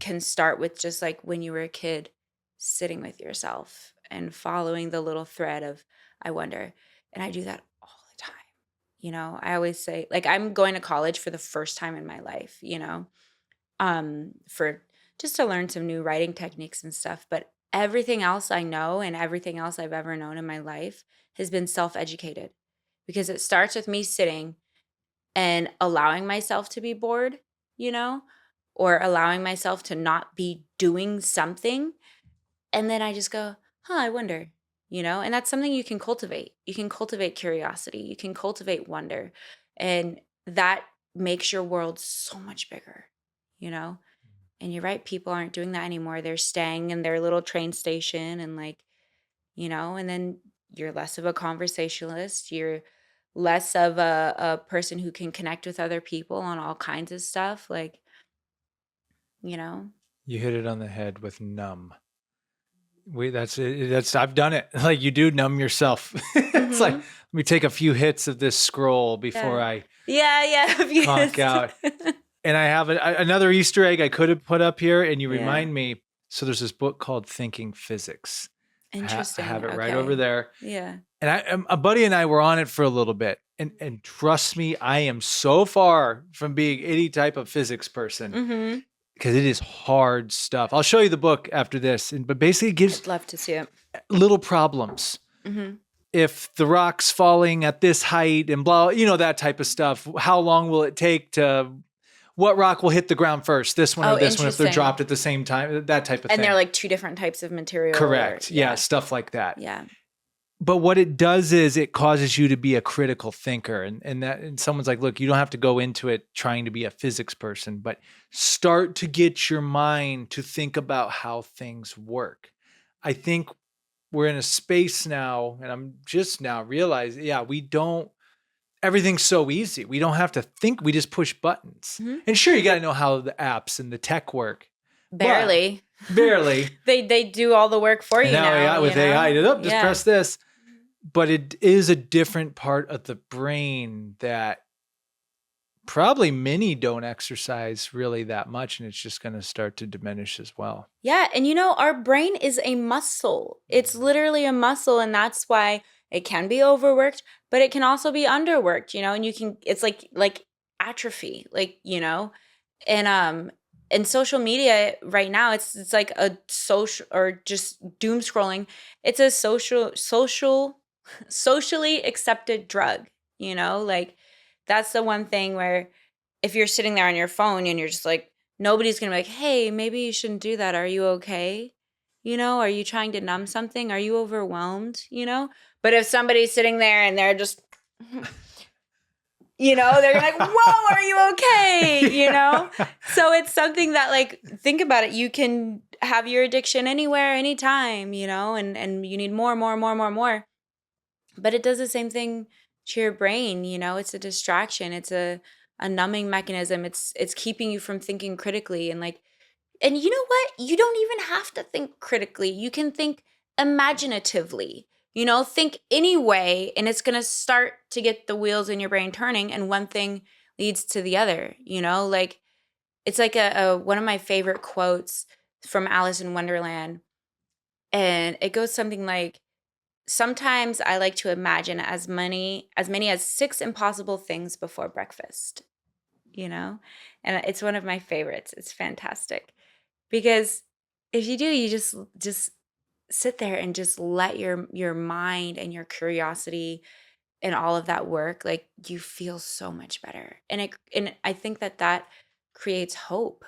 can start with just like when you were a kid sitting with yourself and following the little thread of I wonder. And I do that all the time. You know, I always say like I'm going to college for the first time in my life, you know, for just to learn some new writing techniques and stuff, but everything else I know and everything else I've ever known in my life has been self-educated because it starts with me sitting and allowing myself to be bored, you know, or allowing myself to not be doing something. And then I just go, I wonder, you know, and that's something you can cultivate. You can cultivate curiosity, you can cultivate wonder. And that makes your world so much bigger, you know? And you're right, people aren't doing that anymore. They're staying in their little train station and like, you know, and then you're less of a conversationalist. You're less of a person who can connect with other people on all kinds of stuff. Like, you know, You hit it on the head with numb. That's it. I've done it. Like you do numb yourself. It's like, let me take a few hits of this scroll before I conk out. And I have another Easter egg I could have put up here, and you remind me. So there's this book called Thinking Physics. Interesting. I have it right over there. Yeah. And a buddy and I were on it for a little bit. And trust me, I am so far from being any type of physics person. because it is hard stuff. I'll show you the book after this, but basically it gives I'd love to see it. little problems. Mm-hmm. If the rock's falling at this height and blah, that type of stuff, how long will it take what rock will hit the ground first? This one or this one, if they're dropped at the same time, that type of thing. And they're like two different types of material. Correct. Yeah, stuff like that. Yeah. But what it does is it causes you to be a critical thinker. And someone's like, look, you don't have to go into it trying to be a physics person, but start to get your mind to think about how things work. I think we're in a space now, and I'm just now realizing, everything's so easy. We don't have to think, we just push buttons. Mm-hmm. And sure, you got to know how the apps and the tech work. Barely. They do all the work for you now. With AI, just press this. But it is a different part of the brain that probably many don't exercise really that much, and it's just going to start to diminish as well. Yeah, and our brain is a muscle. It's literally a muscle, and that's why it can be overworked, but it can also be underworked, and it's like atrophy, and social media right now, it's like a social, or just doom scrolling. It's a socially accepted drug, that's the one thing where if you're sitting there on your phone and you're just like, nobody's going to be like, hey, maybe you shouldn't do that. Are you okay? Are you trying to numb something? Are you overwhelmed? But if somebody's sitting there and they're just, they're like, whoa, are you okay? So it's something that, think about it. You can have your addiction anywhere, anytime, and you need more. But it does the same thing to your brain. It's a distraction. It's a numbing mechanism. It's keeping you from thinking critically. And you know what? You don't even have to think critically. You can think imaginatively. Think anyway, and it's going to start to get the wheels in your brain turning, and one thing leads to the other. It's like one of my favorite quotes from Alice in Wonderland. And it goes something like, sometimes I like to imagine as many as 6 impossible things before breakfast, and it's one of my favorites. It's fantastic because if you do, you just sit there and just let your mind and your curiosity and all of that work, you feel so much better. And I think that creates hope,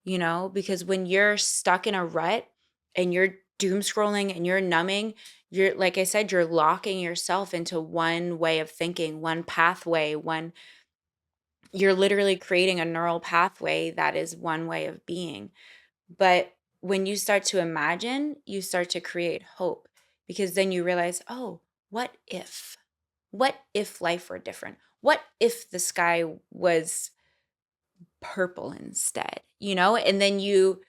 because when you're stuck in a rut and you're doom scrolling and you're numbing, you're, like I said, you're locking yourself into one way of thinking, one pathway, you're literally creating a neural pathway that is one way of being. But when you start to imagine, you start to create hope, because then you realize, oh, what if life were different? What if the sky was purple instead, and then you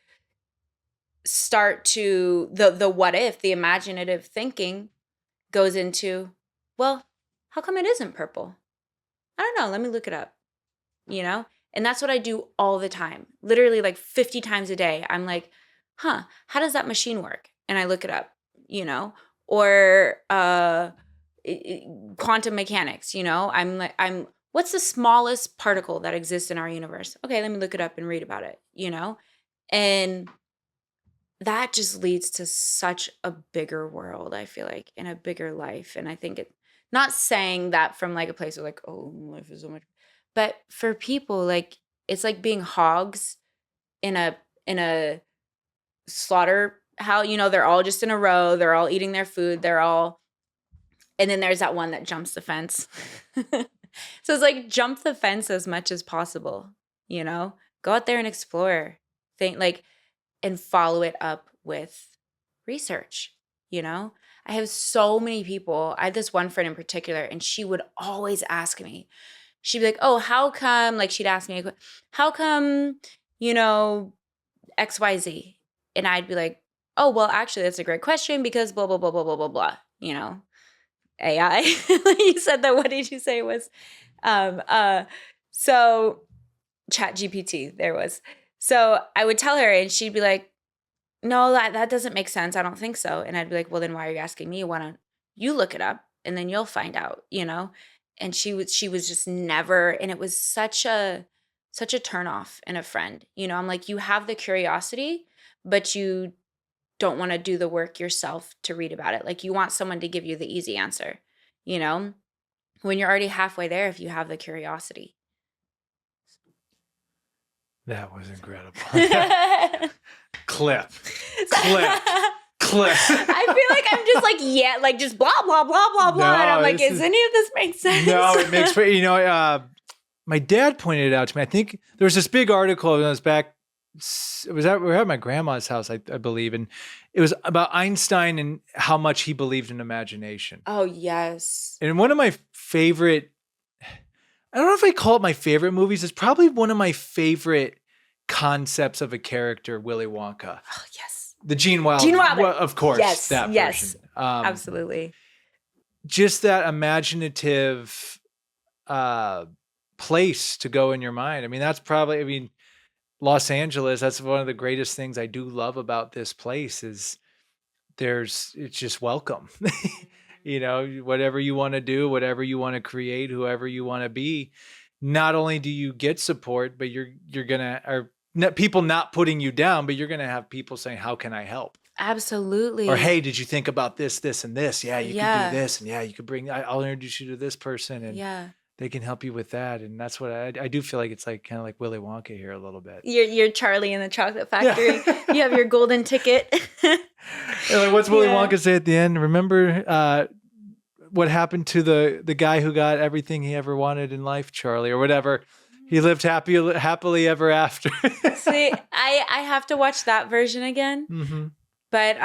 start to the what if, the imaginative thinking goes into, well, how come it isn't purple? I don't know. Let me look it up, And that's what I do all the time. Literally 50 times a day. I'm like, how does that machine work? And I look it up, or quantum mechanics, what's the smallest particle that exists in our universe? Okay, let me look it up and read about it, And that just leads to such a bigger world, I feel like, and a bigger life. And I think not saying that from a place of oh, life is so much, but for people, it's like being hogs in a slaughter house, they're all just in a row, they're all eating their food, and then there's that one that jumps the fence. So it's jump the fence as much as possible, go out there and explore, think and follow it up with research. I have so many people. I had this one friend in particular, and she would always ask me, she'd be like, oh, how come, she'd ask me, how come, XYZ? And I'd be like, oh, well, actually, that's a great question because blah, blah, blah, blah, blah, blah, blah, AI. You said that. What did you say it was? So Chat GPT, there was. So I would tell her, and she'd be like, no, that doesn't make sense. I don't think so. And I'd be like, well, then why are you asking me? Why don't you look it up and then you'll find out, And she was just never, and it was such a such a turnoff in a friend. You know, I'm like, you have the curiosity, but you don't want to do the work yourself to read about it. Like you want someone to give you the easy answer, you know, when you're already halfway there if you have the curiosity. That was incredible. Clip. I feel like I'm just like, yeah, like just blah, blah, blah, blah, blah. No, and I'm like, is any of this make sense? No, it makes, you know, my dad pointed it out to me. I think there was this big article when I was back. We were at my grandma's house, I believe. And it was about Einstein and how much he believed in imagination. Oh, yes. And one of my favorite, I don't know if I call it my favorite movies. It's probably one of my favorite concepts of a character, Willy Wonka. Oh, yes. The Gene Wilder. Well, of course. Yes. That version. Absolutely. Just that imaginative place to go in your mind. I mean, that's probably, Los Angeles, that's one of the greatest things I do love about this place is it's just welcome. You know, whatever you want to do, whatever you want to create, whoever you want to be, not only do you get support, but you're gonna, or people not putting you down, but you're gonna have people saying, "How can I help?" Absolutely. Or, "Hey, did you think about this, this, and this? Yeah, you can do this, and yeah, you could I'll introduce you to this person, and they can help you with that." And that's what I do feel like it's like kind of like Willy Wonka here a little bit. You're Charlie in the Chocolate Factory. You have your golden ticket. Like, what's Willy Wonka say at the end? Remember what happened to the guy who got everything he ever wanted in life, Charlie, or whatever? He lived happily ever after. See, I have to watch that version again. Mm-hmm. But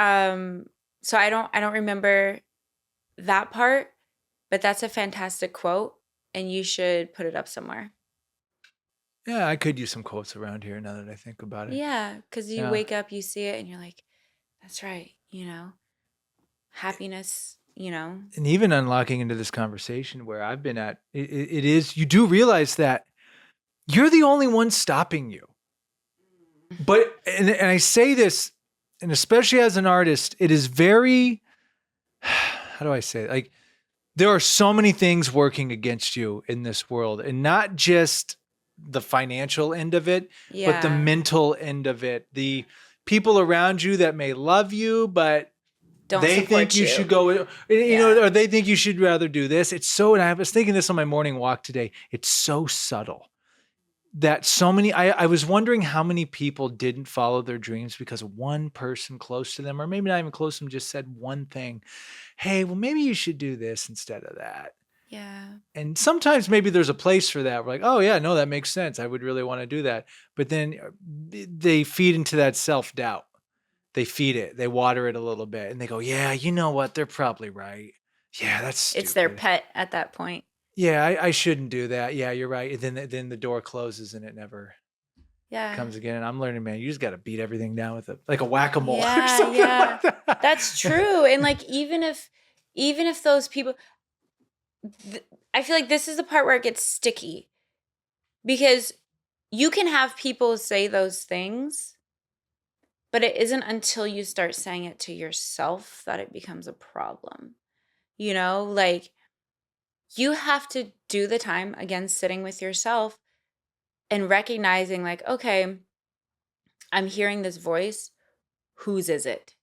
so I don't remember that part, but that's a fantastic quote and you should put it up somewhere. Yeah, I could use some quotes around here now that I think about it. Yeah, because you wake up, you see it, and you're like, that's right, you know, happiness, you know. And even unlocking into this conversation where I've been at, it is, you do realize that you're the only one stopping you. But, and I say this, and especially as an artist, it is very, how do I say it? Like, there are so many things working against you in this world, and not just the financial end of it, but the mental end of it. The people around you that may love you, but they think you should go, you know, or they think you should rather do this. It's so, and I was thinking this on my morning walk today. It's so subtle that so many, I was wondering how many people didn't follow their dreams because one person close to them, or maybe not even close to them, just said one thing. Hey, well, maybe you should do this instead of that. Yeah. And sometimes maybe there's a place for that. We're like, oh yeah, no, that makes sense. I would really want to do that. But then they feed into that self-doubt. They feed it, they water it a little bit, and they go, yeah, you know what? They're probably right. Yeah, that's stupid. It's their pet at that point. Yeah, I shouldn't do that. Yeah, you're right. And then the door closes and it never comes again. And I'm learning, man, you just got to beat everything down with like a whack-a-mole or something like that. That's true. And like, even if those people, I feel like this is the part where it gets sticky, because you can have people say those things, but it isn't until you start saying it to yourself that it becomes a problem. You know, like, you have to do the time, again, sitting with yourself and recognizing like, okay, I'm hearing this voice. Whose is it?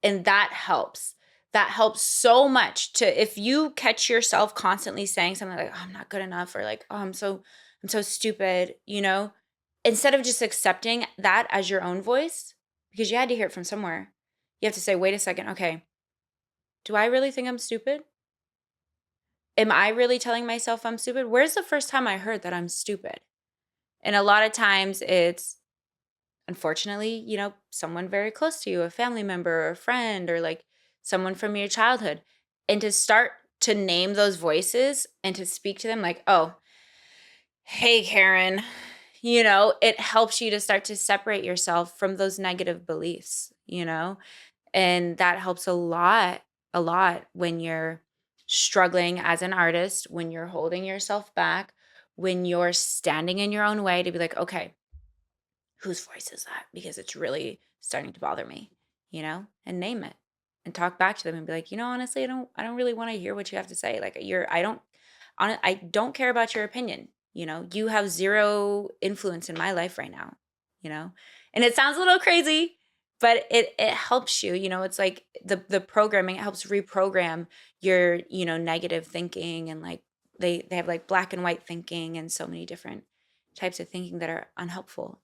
And that helps. That helps so much if you catch yourself constantly saying something like, oh, I'm not good enough, or like, oh, I'm so stupid, you know, instead of just accepting that as your own voice, because you had to hear it from somewhere, you have to say, wait a second, okay, do I really think I'm stupid? Am I really telling myself I'm stupid? Where's the first time I heard that I'm stupid? And a lot of times it's, unfortunately, you know, someone very close to you, a family member or a friend, or like someone from your childhood. And to start to name those voices and to speak to them like, oh, hey, Karen, you know, it helps you to start to separate yourself from those negative beliefs, you know, and that helps a lot when you're struggling as an artist, when you're holding yourself back, when you're standing in your own way, to be like, okay, whose voice is that? Because it's really starting to bother me, you know, and name it and talk back to them and be like, you know, honestly, I don't really want to hear what you have to say. Like, I don't care about your opinion. You know, you have zero influence in my life right now, you know? And it sounds a little crazy, but it helps you, you know, it's like the programming, it helps reprogram your, you know, negative thinking, and like they have like black and white thinking and so many different types of thinking that are unhelpful.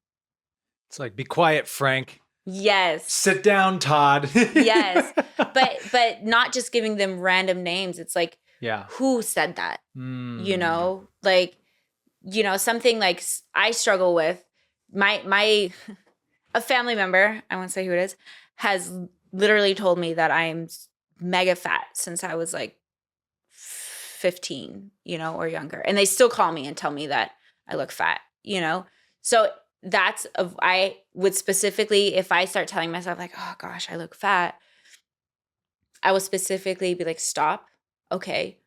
It's like, be quiet, Frank. Yes. Sit down, Todd. Yes. But not just giving them random names. It's like, yeah. who said that? Mm. You know, like, you know, something like I struggle with, my a family member, I won't say who it is, has literally told me that I'm mega fat since I was like 15, you know, or younger. And they still call me and tell me that I look fat, you know? So I would specifically, if I start telling myself like, oh gosh, I look fat, I will specifically be like, stop. Okay.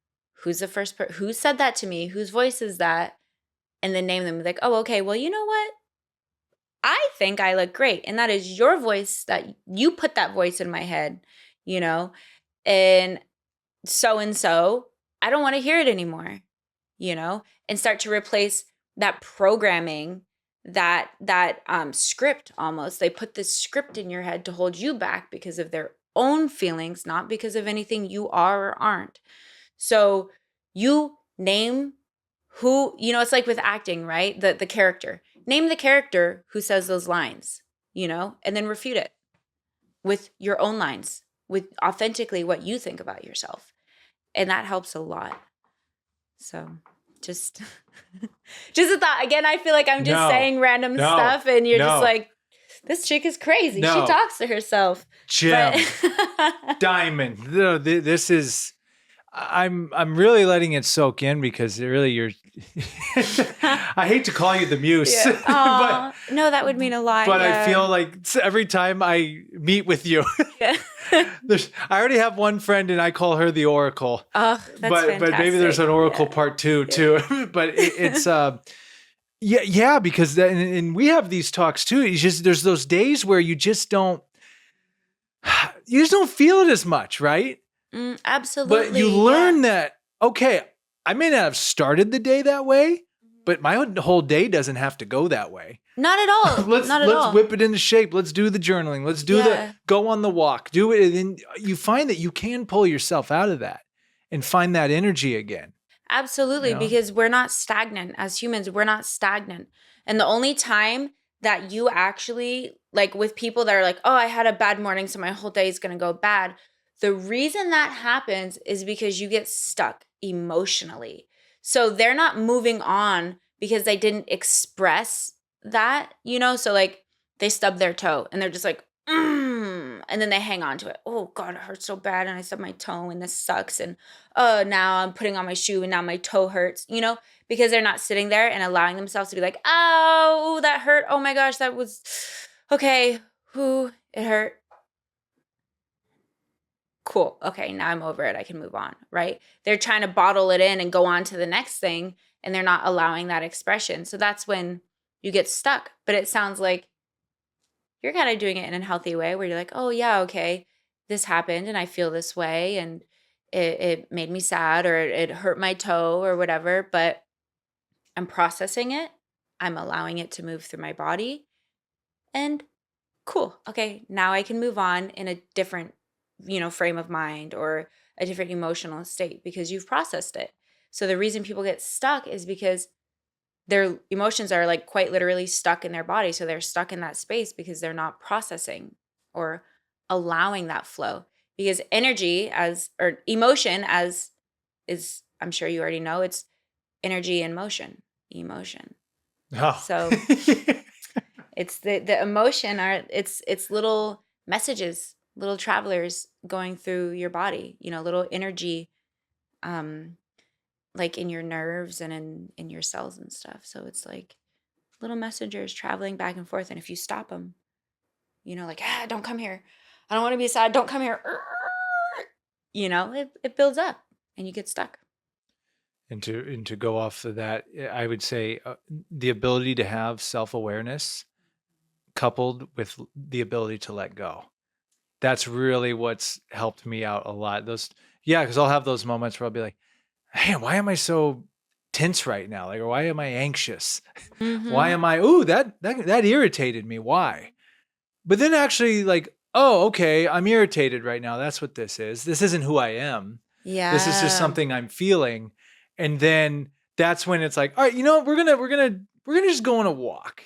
Who's the first person? Who said that to me? Whose voice is that? And then name them like, oh, okay. Well, you know what? I think I look great. And that is your voice, that you put that voice in my head, you know? And so, I don't want to hear it anymore, you know? And start to replace that programming, that script almost. They put this script in your head to hold you back because of their own feelings, not because of anything you are or aren't. So you name who, you know, it's like with acting, right? The character. Name the character who says those lines, you know, and then refute it with your own lines, with authentically what you think about yourself. And that helps a lot. So just a thought. Again, I feel like I'm just saying random stuff, and you're just like, this chick is crazy. She talks to herself. Gem. Diamond. This is, I'm really letting it soak in, because really you're I hate to call you the muse. Yeah. But, no, that would mean a lot. But I feel like every time I meet with you, I already have one friend and I call her the Oracle. Oh, that's fantastic. But maybe there's an Oracle part two too. But it's because and we have these talks too. It's just, there's those days where you just don't feel it as much, right? Absolutely. But you learn that, okay, I may not have started the day that way, but my whole day doesn't have to go that way. Not at all. Let's whip it into shape. Let's do the journaling. Let's do go on the walk. Do it. And then you find that you can pull yourself out of that and find that energy again. Absolutely. You know? Because we're not stagnant as humans. We're not stagnant. And the only time that you actually, like with people that are like, oh, I had a bad morning, so my whole day is going to go bad. The reason that happens is because you get stuck emotionally. So they're not moving on because they didn't express that, you know? So like they stub their toe and they're just like, and then they hang on to it. Oh God, it hurts so bad. And I stubbed my toe and this sucks. And now I'm putting on my shoe and now my toe hurts, you know, because they're not sitting there and allowing themselves to be like, oh, that hurt. Oh my gosh, that was okay. It hurt. Cool. Okay, now I'm over it. I can move on, right? They're trying to bottle it in and go on to the next thing, and they're not allowing that expression. So that's when you get stuck. But it sounds like you're kind of doing it in a healthy way where you're like, oh, yeah, okay, this happened and I feel this way and it made me sad or it hurt my toe or whatever, but I'm processing it. I'm allowing it to move through my body. And cool. Okay, now I can move on in a different frame of mind or a different emotional state because you've processed it. So the reason people get stuck is because their emotions are like quite literally stuck in their body. So they're stuck in that space because they're not processing or allowing that flow. Because emotion is, I'm sure you already know, it's energy and motion, emotion. Oh. So it's the emotion it's little messages, little travelers going through your body, little energy, like in your nerves and in your cells and stuff. So it's like little messengers traveling back and forth. And if you stop them, like, don't come here. I don't want to be sad. Don't come here. It builds up and you get stuck. And to go off of that, I would say the ability to have self-awareness coupled with the ability to let go. That's really what's helped me out a lot. Because I'll have those moments where I'll be like, man, why am I so tense right now? Like, or why am I anxious? Mhm. Why am I, ooh, that irritated me. Why? But then actually like, oh, okay, I'm irritated right now. That's what this is. This isn't who I am. Yeah. This is just something I'm feeling. And then that's when it's like, all right, you know, we're gonna just go on a walk.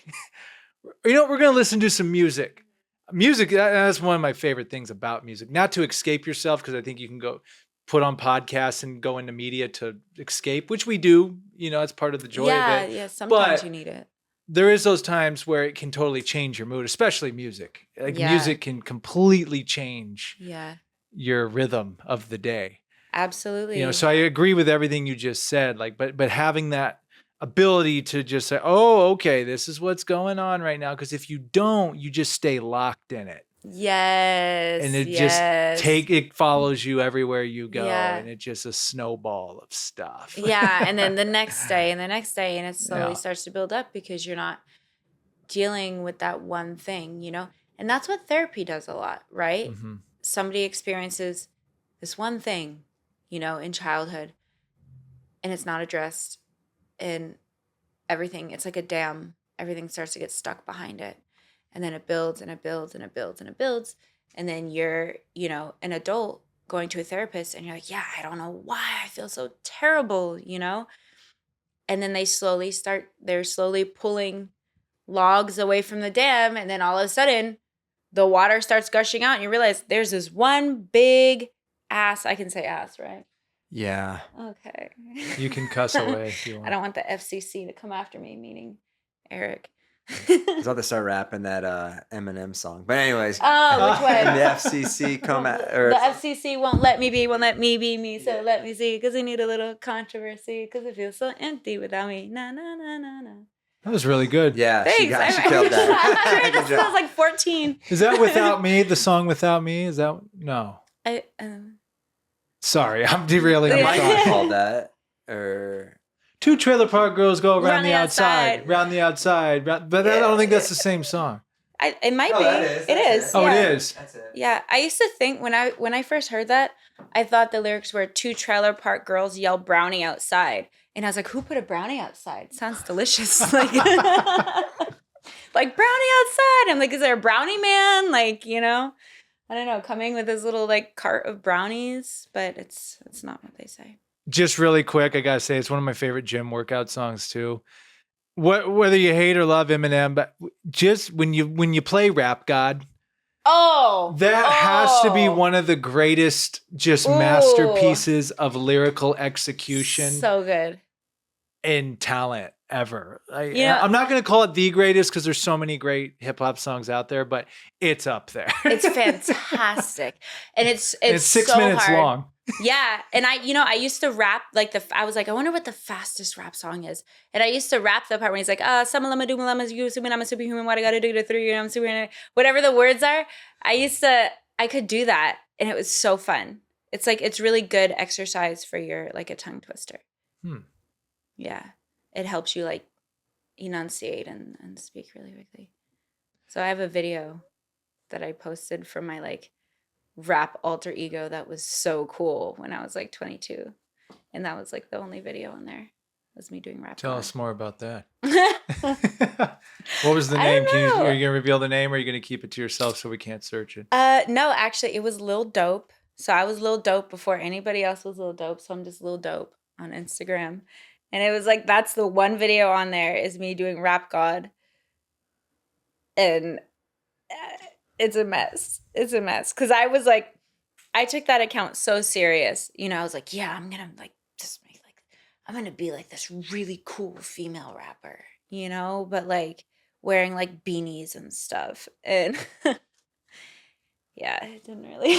You know, we're gonna listen to some music. Music, that's one of my favorite things about music. Not to escape yourself, because I think you can go put on podcasts and go into media to escape, which we do. You know, it's part of the joy of it. Yeah, sometimes But you need it. there is those times where it can totally change your mood, especially music. Like Yeah. music can completely change Yeah. your rhythm of the day. Absolutely. You know, so I agree with everything you just said. Like, but having that ability to just say, oh, okay, this is what's going on right now. Because if you don't, you just stay locked in it. Yes. And it yes. it follows you everywhere you go. Yeah. And it's just a snowball of stuff. Yeah. And then the next day and the next day, and it slowly Yeah. starts to build up because you're not dealing with that one thing, you know? And that's what therapy does a lot, right? Mm-hmm. Somebody experiences this one thing, you know, in childhood, and it's not addressed, and everything, it's like a dam. Everything starts to get stuck behind it. And then it builds and it builds and it builds and it builds. And then you're, you know, an adult going to a therapist and you're like, yeah, I don't know why I feel so terrible, you know? And then they're slowly pulling logs away from the dam. And then all of a sudden the water starts gushing out and you realize there's this one big ass. I can say ass, right? Yeah. Okay. You can cuss away if you want. I don't want the FCC to come after me, meaning Eric. I was about to start rapping that Eminem song. But anyways. Oh, which one? The FCC come at, or The FCC won't let me be me, so let me see, because we need a little controversy, because it feels so empty without me. Na, na, na, na, na. That was really good. yeah, Thanks. she killed that. I'm not sure. Good This job. was like 14. Is that Without Me? The song Without Me? Is that no? Sorry, I'm derailing It the might thought. be called that. Or Two trailer park girls go around Round the the outside, outside. round the outside. But I don't think that's the same song. It might Oh, be. that is. It That's is. it. Oh, yeah. it is. that's it. Yeah, I used to think when I first heard that, I thought the lyrics were two trailer park girls yell brownie outside. And I was like, who put a brownie outside? Sounds delicious. Like, like brownie outside. I'm like, is there a brownie man? Like, you know, I don't know, coming with his little like cart of brownies, but it's not what they say. Just really quick, I gotta say, it's one of my favorite gym workout songs too. Whether you hate or love Eminem, but just when you play Rap God, Oh, that has to be one of the greatest just Ooh. masterpieces of lyrical execution So good. and talent ever. Yeah. I'm not going to call it the greatest because there's so many great hip hop songs out there, but it's up there. It's fantastic. And it's It's 6 so minutes hard. long. Yeah. And I used to rap like I was like, I wonder what the fastest rap song is. And I used to rap the part when he's like, sama lama dooma lama you assuming I'm a superhuman, what I gotta do to 3, and I'm super, whatever the words are. I could do that. And it was so fun. It's like, it's really good exercise for your, like a tongue twister. Yeah. It helps you like enunciate and speak really quickly. So I have a video that I posted from my like rap alter ego that was so cool when I was like 22. And that was like the only video on there. Was me doing rap. Tell on. us more about that. What was the I name? don't know. Are you going to reveal the name or are you going to keep it to yourself so we can't search it? No, actually it was Lil Dope. So I was Lil Dope before anybody else was Lil Dope. So I'm just Lil Dope on Instagram. And it was like, that's the one video on there is me doing Rap God. And it's a mess. It's a mess. Cause I was like, I took that account so serious. You know, I was like, yeah, I'm going to like, just make like, I'm going to be like this really cool female rapper, you know, but like wearing like beanies and stuff. And yeah, it didn't really.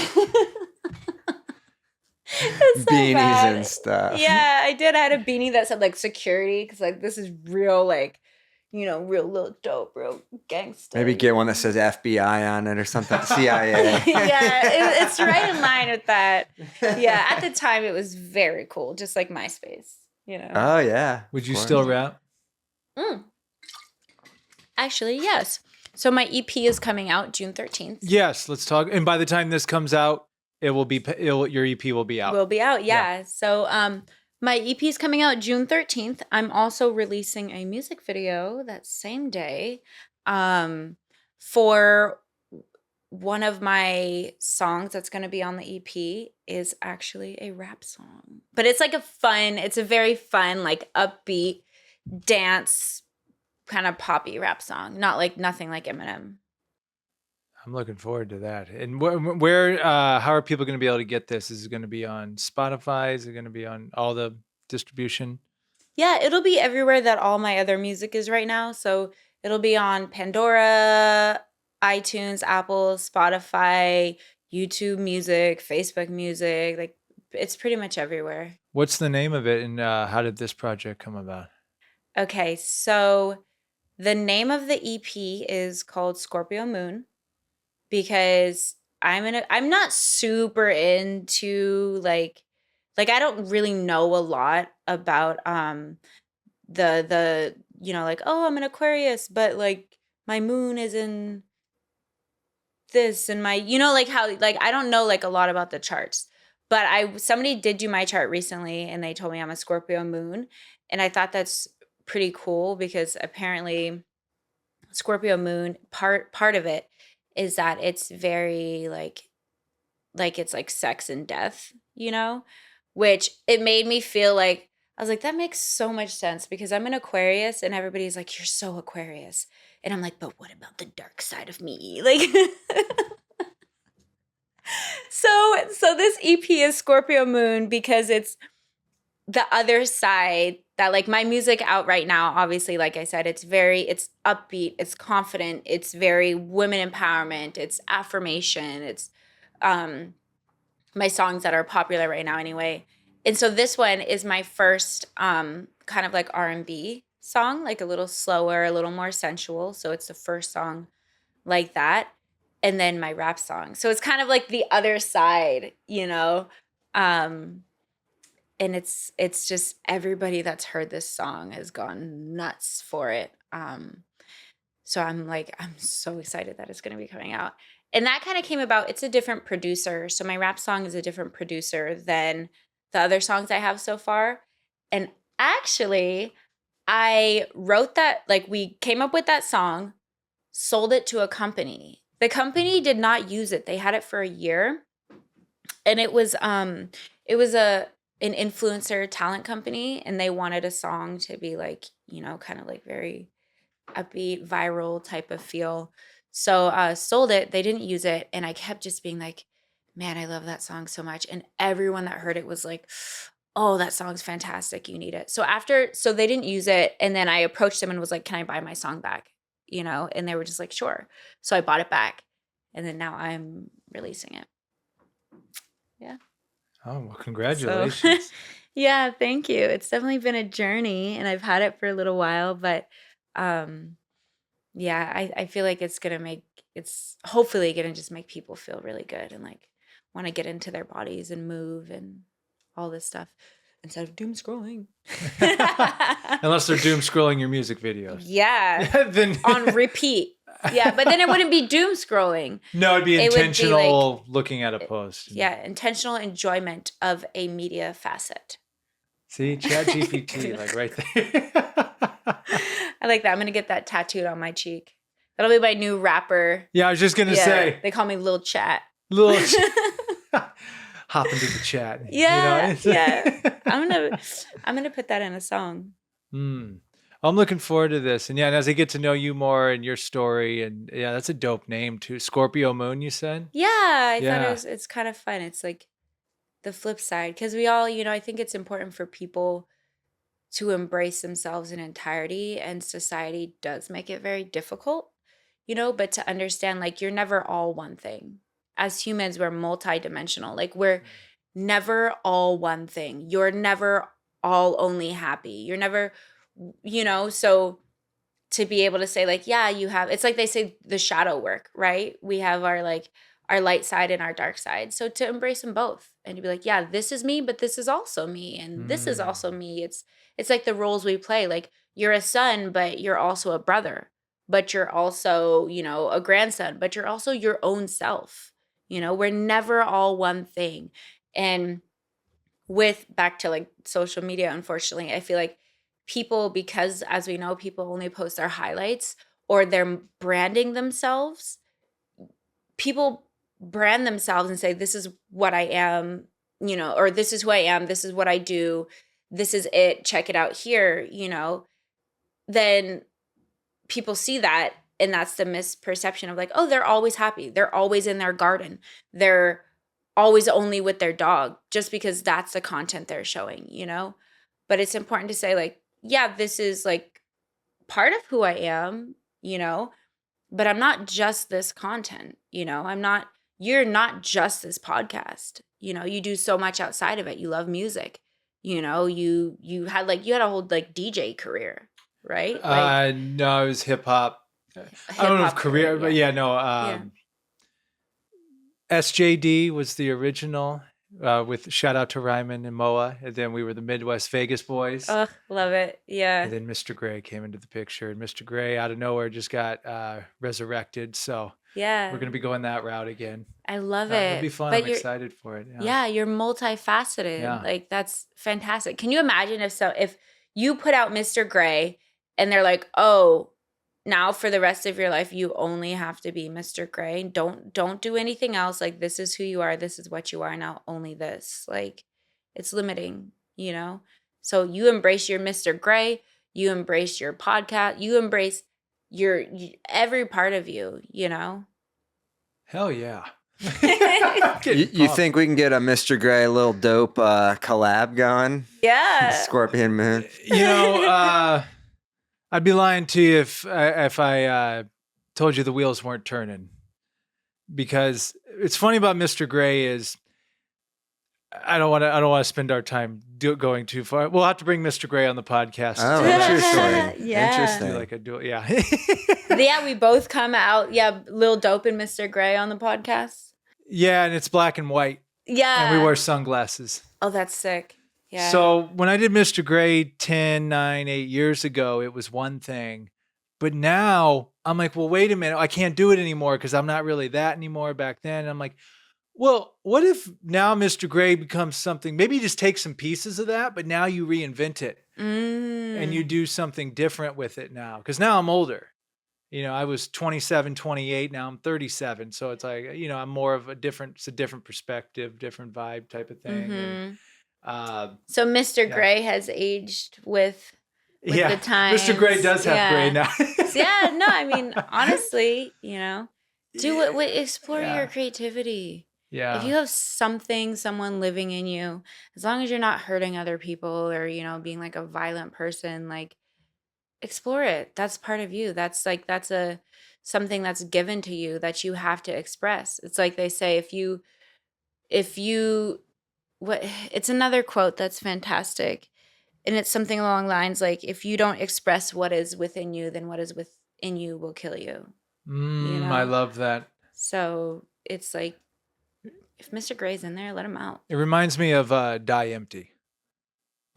It's so Beanies bad. and stuff. Yeah, I did. I had a beanie that said like security because like this is real, like, you know, real Lil Dope, real gangster. Maybe get one that says FBI on it or something. CIA. Yeah, it's right in line with that. Yeah, at the time it was very cool, just like MySpace, you know. Oh yeah. Would you Of course. still rap? Actually, yes. So my EP is coming out June 13th. Yes, let's talk. And by the time this comes out, your EP will be out. Will be out, yeah. So My EP is coming out June 13th. I'm also releasing a music video that same day for one of my songs that's going to be on the EP is actually a rap song. But it's like it's a very fun, like upbeat dance kind of poppy rap song. Nothing like Eminem. I'm looking forward to that. And how are people going to be able to get this? Is it going to be on Spotify? Is it going to be on all the distribution? Yeah, it'll be everywhere that all my other music is right now. So it'll be on Pandora, iTunes, Apple, Spotify, YouTube Music, Facebook Music. Like it's pretty much everywhere. What's the name of it, and how did this project come about? Okay, so the name of the EP is called Scorpio Moon because I'm not super into like I don't really know a lot about the like, oh, I'm an Aquarius, but like my moon is in this and my like how like I don't know like a lot about the charts. But somebody did do my chart recently and they told me I'm a Scorpio moon, and I thought that's pretty cool because apparently Scorpio moon part of it is that it's very like it's like sex and death, which it made me feel like I was like, that makes so much sense because I'm an Aquarius and everybody's like, you're so Aquarius. And I'm like, but what about the dark side of me? Like, so this EP is Scorpio Moon because it's the other side that like my music out right now, obviously, like I said, it's upbeat, it's confident, it's very women empowerment, it's affirmation, it's my songs that are popular right now anyway. And so this one is my first kind of like R&B song, like a little slower, a little more sensual. So it's the first song like that. And then my rap song. So it's kind of like the other side, and it's just everybody that's heard this song has gone nuts for it. So I'm so excited that it's going to be coming out. And that kind of came about, it's a different producer. So my rap song is a different producer than the other songs I have so far. And actually, I wrote that, like we came up with that song, sold it to a company. The company did not use it. They had it for a year. And it was an influencer talent company, and they wanted a song to be like, kind of like very upbeat, viral type of feel. So sold it. They didn't use it. And I kept just being like, man, I love that song so much. And everyone that heard it was like, oh, that song's fantastic. You need it. So they didn't use it. And then I approached them and was like, can I buy my song back? And they were just like, sure. So I bought it back. And then now I'm releasing it. Yeah. Oh, well, congratulations. So, yeah, thank you. It's definitely been a journey and I've had it for a little while, but yeah, I feel like it's hopefully going to just make people feel really good and like want to get into their bodies and move and all this stuff instead of doom scrolling. Unless they're doom scrolling your music videos. Yeah. Then on repeat. Yeah, but then it wouldn't be doom scrolling. No, it'd be intentional looking at a post. Yeah, intentional enjoyment of a media facet. See, ChatGPT, like right there. I like that. I'm going to get that tattooed on my cheek. That'll be my new rapper. Yeah, I was just going to say. They call me Lil Chat. Hop into the chat. Yeah, yeah. I'm gonna put that in a song. I'm looking forward to this. And yeah, and as I get to know you more and your story, and yeah, that's a dope name too. Scorpio Moon, you said? Yeah, I thought it's kind of fun. It's like the flip side. Because we all, I think it's important for people to embrace themselves in entirety. And society does make it very difficult, but to understand like you're never all one thing. As humans, we're multidimensional. Like we're never all one thing. You're never all only happy. You're never, so to be able to say like, yeah, it's like they say the shadow work, right? We have our light side and our dark side. So to embrace them both and to be like, yeah, this is me, but this is also me. And this is also me. It's like the roles we play. Like you're a son, but you're also a brother, but you're also, a grandson, but you're also your own self. We're never all one thing. And with back to like social media, unfortunately, I feel like people, because as we know, people only post their highlights or they're branding themselves. People brand themselves and say, this is what I am, you know, or this is who I am, this is what I do, this is it, check it out here, you know, then people see that, and that's the misperception of like, oh, they're always happy, they're always in their garden, they're always only with their dog, just because that's the content they're showing, you know. But it's important to say like, yeah, this is like part of who I am, you know, but I'm not just this content, you know. You're not just this podcast, you know. You do so much outside of it. You love music, you know. You had a whole like DJ career, right? Like No, it was hip hop. I don't know if career, but yeah, no. SJD was the original, with shout out to Ryman and Moa, and then we were the Midwest Vegas Boys. Oh, love it. Yeah. And then Mr. Gray came into the picture, and Mr. Gray out of nowhere just got resurrected. So yeah, we're gonna be going that route again. I love it. It'll be fun. But I'm excited for it. Yeah, you're multifaceted. Yeah. Like that's fantastic. Can you imagine if you put out Mr. Gray and they're like, oh, now for the rest of your life you only have to be Mr. Gray. Don't do anything else. Like this is who you are. This is what you are now. Only this. Like it's limiting, you know? So you embrace your Mr. Gray, you embrace your podcast, you embrace every part of you, you know? Hell yeah. You think we can get a Mr. Gray little dope collab going? Yeah. Scorpion Moon. You know, I'd be lying to you if I told you the wheels weren't turning. Because it's funny about Mr. Gray is I don't want to spend our time going too far. We'll have to bring Mr. Gray on the podcast. Oh, interesting. Yeah. Interesting. Do like a duel. Yeah. Yeah, we both come out. Yeah, Lil Dope and Mr. Gray on the podcast. Yeah, and it's black and white. Yeah. And we wear sunglasses. Oh, that's sick. Yeah. So when I did Mr. Gray 10, 9, 8 years ago, it was one thing. But now I'm like, well, wait a minute. I can't do it anymore because I'm not really that anymore back then. And I'm like, well, what if now Mr. Gray becomes something, maybe you just take some pieces of that, but now you reinvent it and you do something different with it now. Because now I'm older. You know, I was 27, 28. Now I'm 37. So it's like, you know, I'm more of it's a different perspective, different vibe type of thing. Mm-hmm. And, so Mr. Gray has aged with the times. Mr. Gray does have gray now. Yeah, no, I mean, honestly, you know, explore your creativity. Yeah. If you have someone living in you, as long as you're not hurting other people or, you know, being like a violent person, like explore it. That's part of you. That's something that's given to you that you have to express. It's like they say, it's another quote that's fantastic. And it's something along the lines like, if you don't express what is within you, then what is within you will kill you. You know? I love that. So it's like, if Mr. Gray's in there, let him out. It reminds me of Die Empty.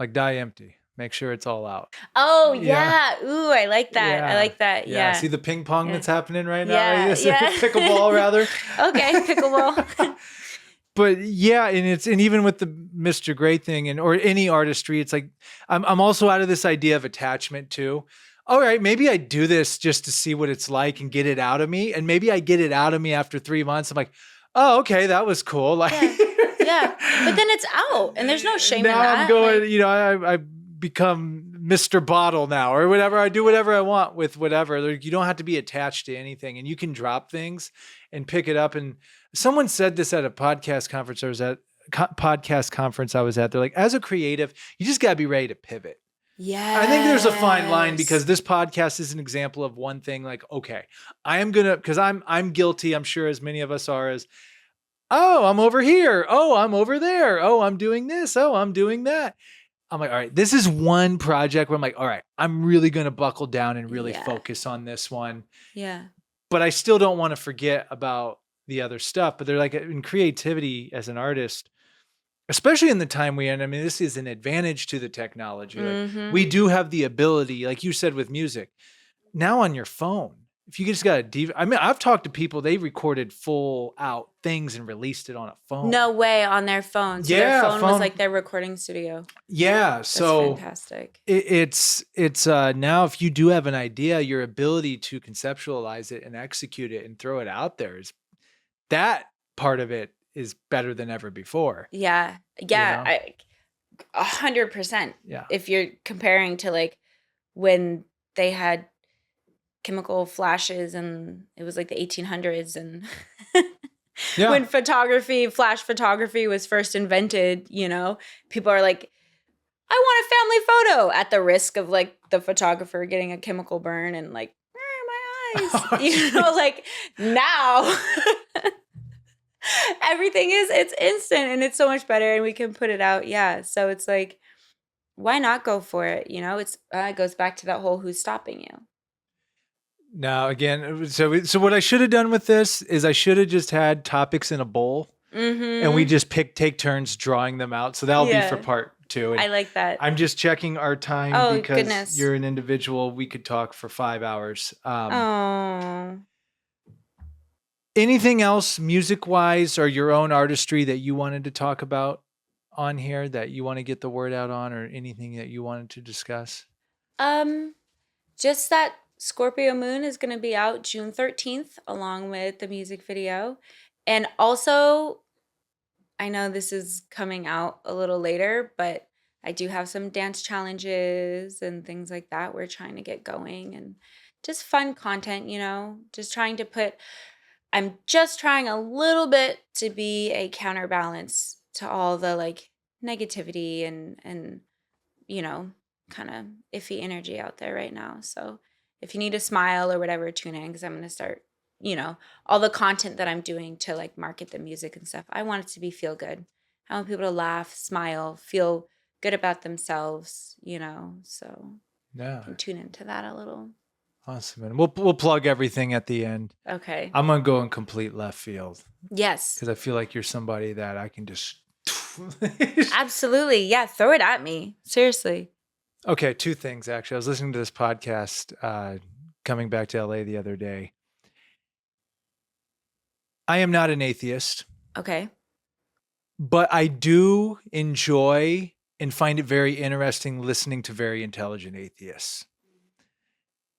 Like Die Empty. Make sure it's all out. Oh, yeah. Ooh, I like that. Yeah. I like that. Yeah. See the ping pong that's happening right now? Yeah. Pickleball, rather. Okay, pickleball. But yeah, and even with the Mr. Gray thing or any artistry, it's like I'm also out of this idea of attachment too. All right, maybe I do this just to see what it's like and get it out of me. And maybe I get it out of me after 3 months. I'm like, oh, okay, that was cool. Like, yeah. But then it's out, and there's no shame in that. Now I'm going, you know, I become Mr. Bottle now or whatever. I do whatever I want with whatever. Like, you don't have to be attached to anything, and you can drop things and pick it up. And someone said this at a podcast conference I was at. They're like, as a creative, you just got to be ready to pivot. Yeah. I think there's a fine line because this podcast is an example of one thing. Like, okay, I am going to, because I'm guilty, I'm sure as many of us are, as, oh, I'm over here. Oh, I'm over there. Oh, I'm doing this. Oh, I'm doing that. I'm like, all right, this is one project where I'm like, all right, I'm really going to buckle down and really focus on this one. Yeah. But I still don't want to forget about the other stuff. But they're like, in creativity as an artist, especially in the time we're in, I mean, this is an advantage to the technology. Like, we do have the ability, like you said with music, now on your phone. If you just got I mean, I've talked to people, they recorded full out things and released it on a phone. No way, on their phone. So Yeah, their phone was phone. like their recording studio. Yeah, That's so fantastic. it's now if you do have an idea, your ability to conceptualize it and execute it and throw it out there is that part of it is better than ever before. Yeah. Yeah. know? 100%. Yeah. If you're comparing to like when they had chemical flashes and it was like the 1800s and Yeah. when flash photography was first invented, you know, people are like, I want a family photo at the risk of like the photographer getting a chemical burn and like, my eyes, Oh, you know, like now everything it's instant and it's so much better and we can put it out. Yeah. So it's like, why not go for it? You know, it goes back to that whole who's stopping you. Now again, so what I should have done with this is I should have just had topics in a bowl and we just take turns drawing them out. So that'll be for part 2. And I like that. I'm just checking our time Oh, because goodness. you're an individual. We could talk for 5 hours. Anything else music wise or your own artistry that you wanted to talk about on here that you want to get the word out on, or anything that you wanted to discuss? Just that Scorpio Moon is going to be out June 13th along with the music video. And also, I know this is coming out a little later, but I do have some dance challenges and things like that we're trying to get going, and just fun content, you know, I'm just trying a little bit to be a counterbalance to all the like negativity and you know, kind of iffy energy out there right now. So if you need a smile or whatever, tune in because I'm going to start, you know, all the content that I'm doing to like market the music and stuff. I want it to be feel good. I want people to laugh, smile, feel good about themselves, you know. So Yeah, you can tune into that a little. awesome. And we'll plug everything at the end. Okay. I'm gonna go in complete left field. Yes. Because I feel like you're somebody that I can just. Absolutely. Yeah. Throw it at me. Seriously. Okay, 2 things actually. I was listening to this podcast coming back to LA the other day. I am not an atheist. Okay. But I do enjoy and find it very interesting listening to very intelligent atheists.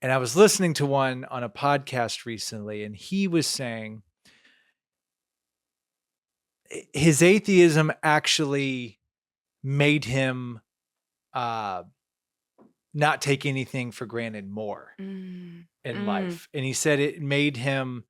And I was listening to one on a podcast recently, and he was saying his atheism actually made him not take anything for granted more in life. And he said it made him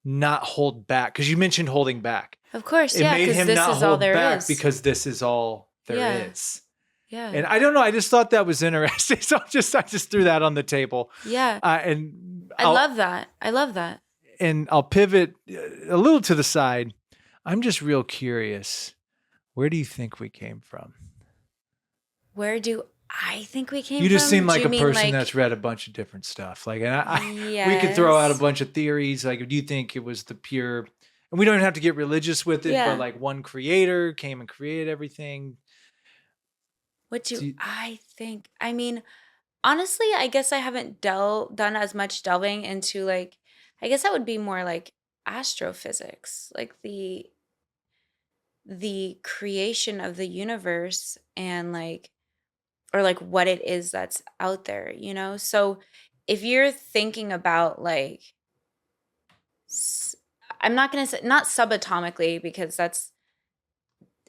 not hold back, because you mentioned holding back. Of course, It yeah, made because him this not is all hold there back is. because this is all there is. Yeah. And I don't know, I just thought that was interesting. So I just threw that on the table. Yeah. And I love that. I love that. And I'll pivot a little to the side. I'm just real curious. Where do you think we came from? Where do I think we came from? You just seem like Do a you person mean, that's read a bunch of different stuff. Like, and we could throw out a bunch of theories. Like, do you think it was the pure, and we don't even have to get religious with it, but like one creator came and created everything? What do I think? I mean, honestly, I guess I haven't done as much delving into like, I guess that would be more like astrophysics, like the creation of the universe and like, or like what it is that's out there, you know? So if you're thinking about like, I'm not going to say, not subatomically, because that's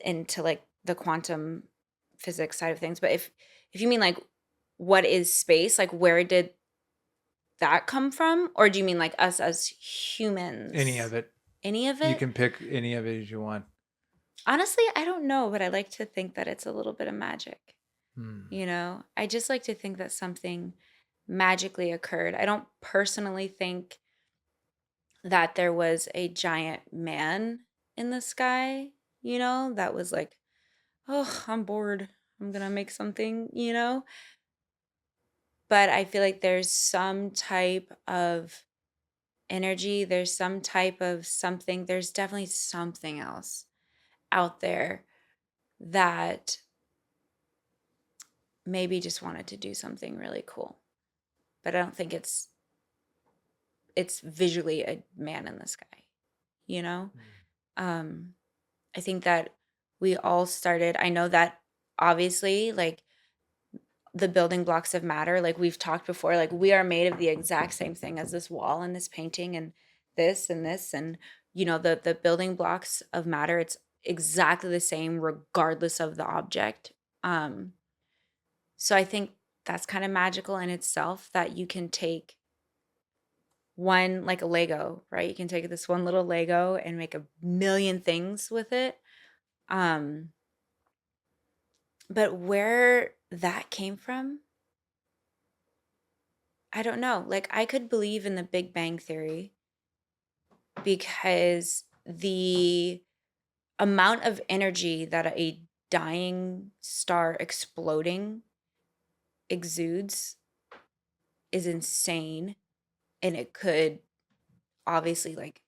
into like the quantum physics side of things. But if you mean like, what is space? Like, where did that come from? Or do you mean like us as humans? Any of it. Any of it? You can pick any of it as you want. Honestly, I don't know, but I like to think that it's a little bit of magic. You know, I just like to think that something magically occurred. I don't personally think that there was a giant man in the sky, you know, that was like, oh, I'm bored, I'm gonna make something, you know. But I feel like there's some type of energy, there's some type of something, there's definitely something else out there that maybe just wanted to do something really cool. But I don't think it's visually a man in the sky, you know? I think that we all started, I know that obviously like the building blocks of matter, like we've talked before, like we are made of the exact same thing as this wall and this painting and this and this and the building blocks of matter, it's exactly the same regardless of the object. Um so I think that's kind of magical in itself, that you can take one, like a Lego, right? You can take this one little Lego and make a million things with it. Um but where that came from, I don't know. Like I could believe in the Big Bang Theory because the amount of energy that a dying star exploding exudes is insane, and it could obviously like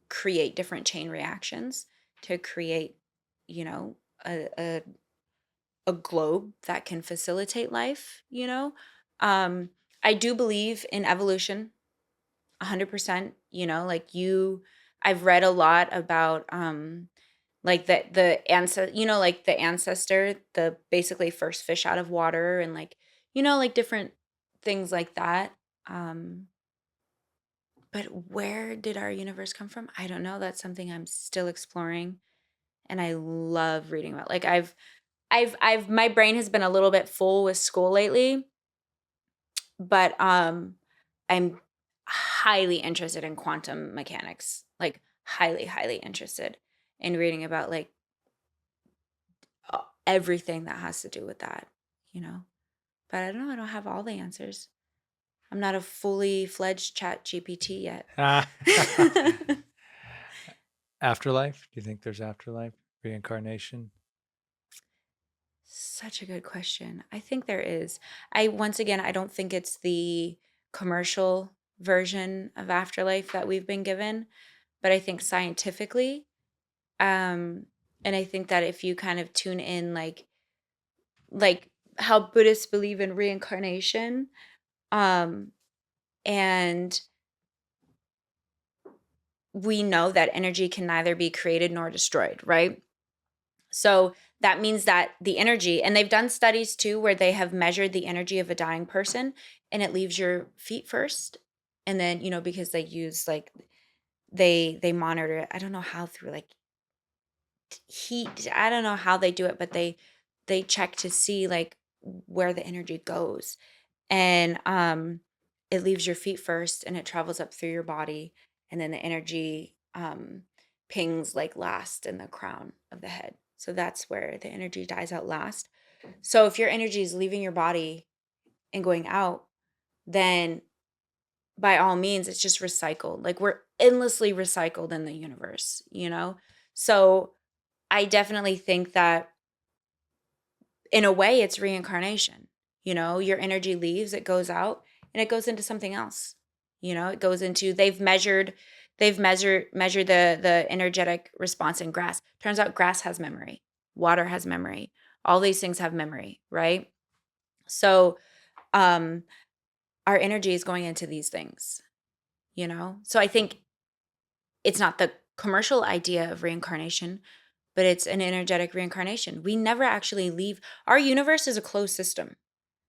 create different chain reactions to create, you know, a globe that can facilitate life. Um I do believe in evolution 100%. I've read a lot about like the ancestor, the basically first fish out of water, and like different things like that. um but where did our universe come from? I don't know. That's something I'm still exploring, and I love reading about. Like I've my brain has been a little bit full with school lately, but I'm highly interested in quantum mechanics, like highly, highly interested in reading about like everything that has to do with that. But I don't know. I don't have all the answers. I'm not a fully fledged chat GPT yet. Afterlife? Do you think there's afterlife? Reincarnation? Such a good question. I think there is. Once again, I don't think it's the commercial version of afterlife that we've been given, but I think scientifically, and I think that if you kind of tune in like how Buddhists believe in reincarnation, um and we know that energy can neither be created nor destroyed, right? So that means that the energy, and they've done studies too where they have measured the energy of a dying person, and it leaves your feet first. And then, because they use like they monitor it. I don't know how, through like heat. I don't know how they do it, but they check to see like where the energy goes. And it leaves your feet first and it travels up through your body, and then the energy pings like last in the crown of the head. So that's where the energy dies out last. So if your energy is leaving your body and going out, then by all means it's just recycled. Like we're endlessly recycled in the universe. So I definitely think that in a way it's reincarnation. Your energy leaves, it goes out, and it goes into something else. It goes into, they've measured the energetic response in grass. Turns out grass has memory, water has memory, all these things have memory, right? So our energy is going into these things. So I think it's not the commercial idea of reincarnation, but it's an energetic reincarnation. We never actually leave. Our universe is a closed system.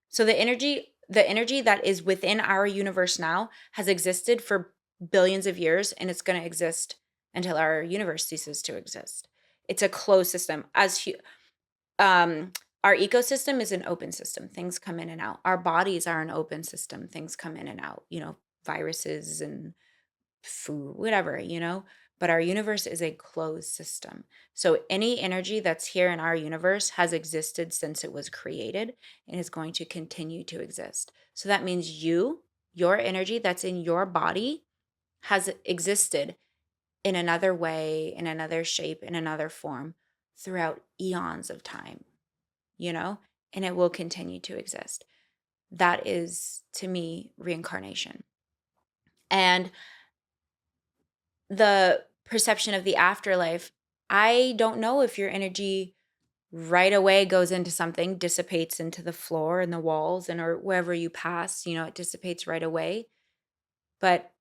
So the energy that is within our universe now has existed for billions of years, and it's going to exist until our universe ceases to exist. It's a closed system. Our ecosystem is an open system. Things come in and out. Our bodies are an open system. Things come in and out. Viruses and food, whatever. But our universe is a closed system. So any energy that's here in our universe has existed since it was created and is going to continue to exist. So that means your energy that's in your body has existed in another way, in another shape, in another form throughout eons of time, and it will continue to exist. That is, to me, reincarnation. And the perception of the afterlife, I don't know if your energy right away goes into something, dissipates into the floor and the walls and or wherever you pass, it dissipates right away. But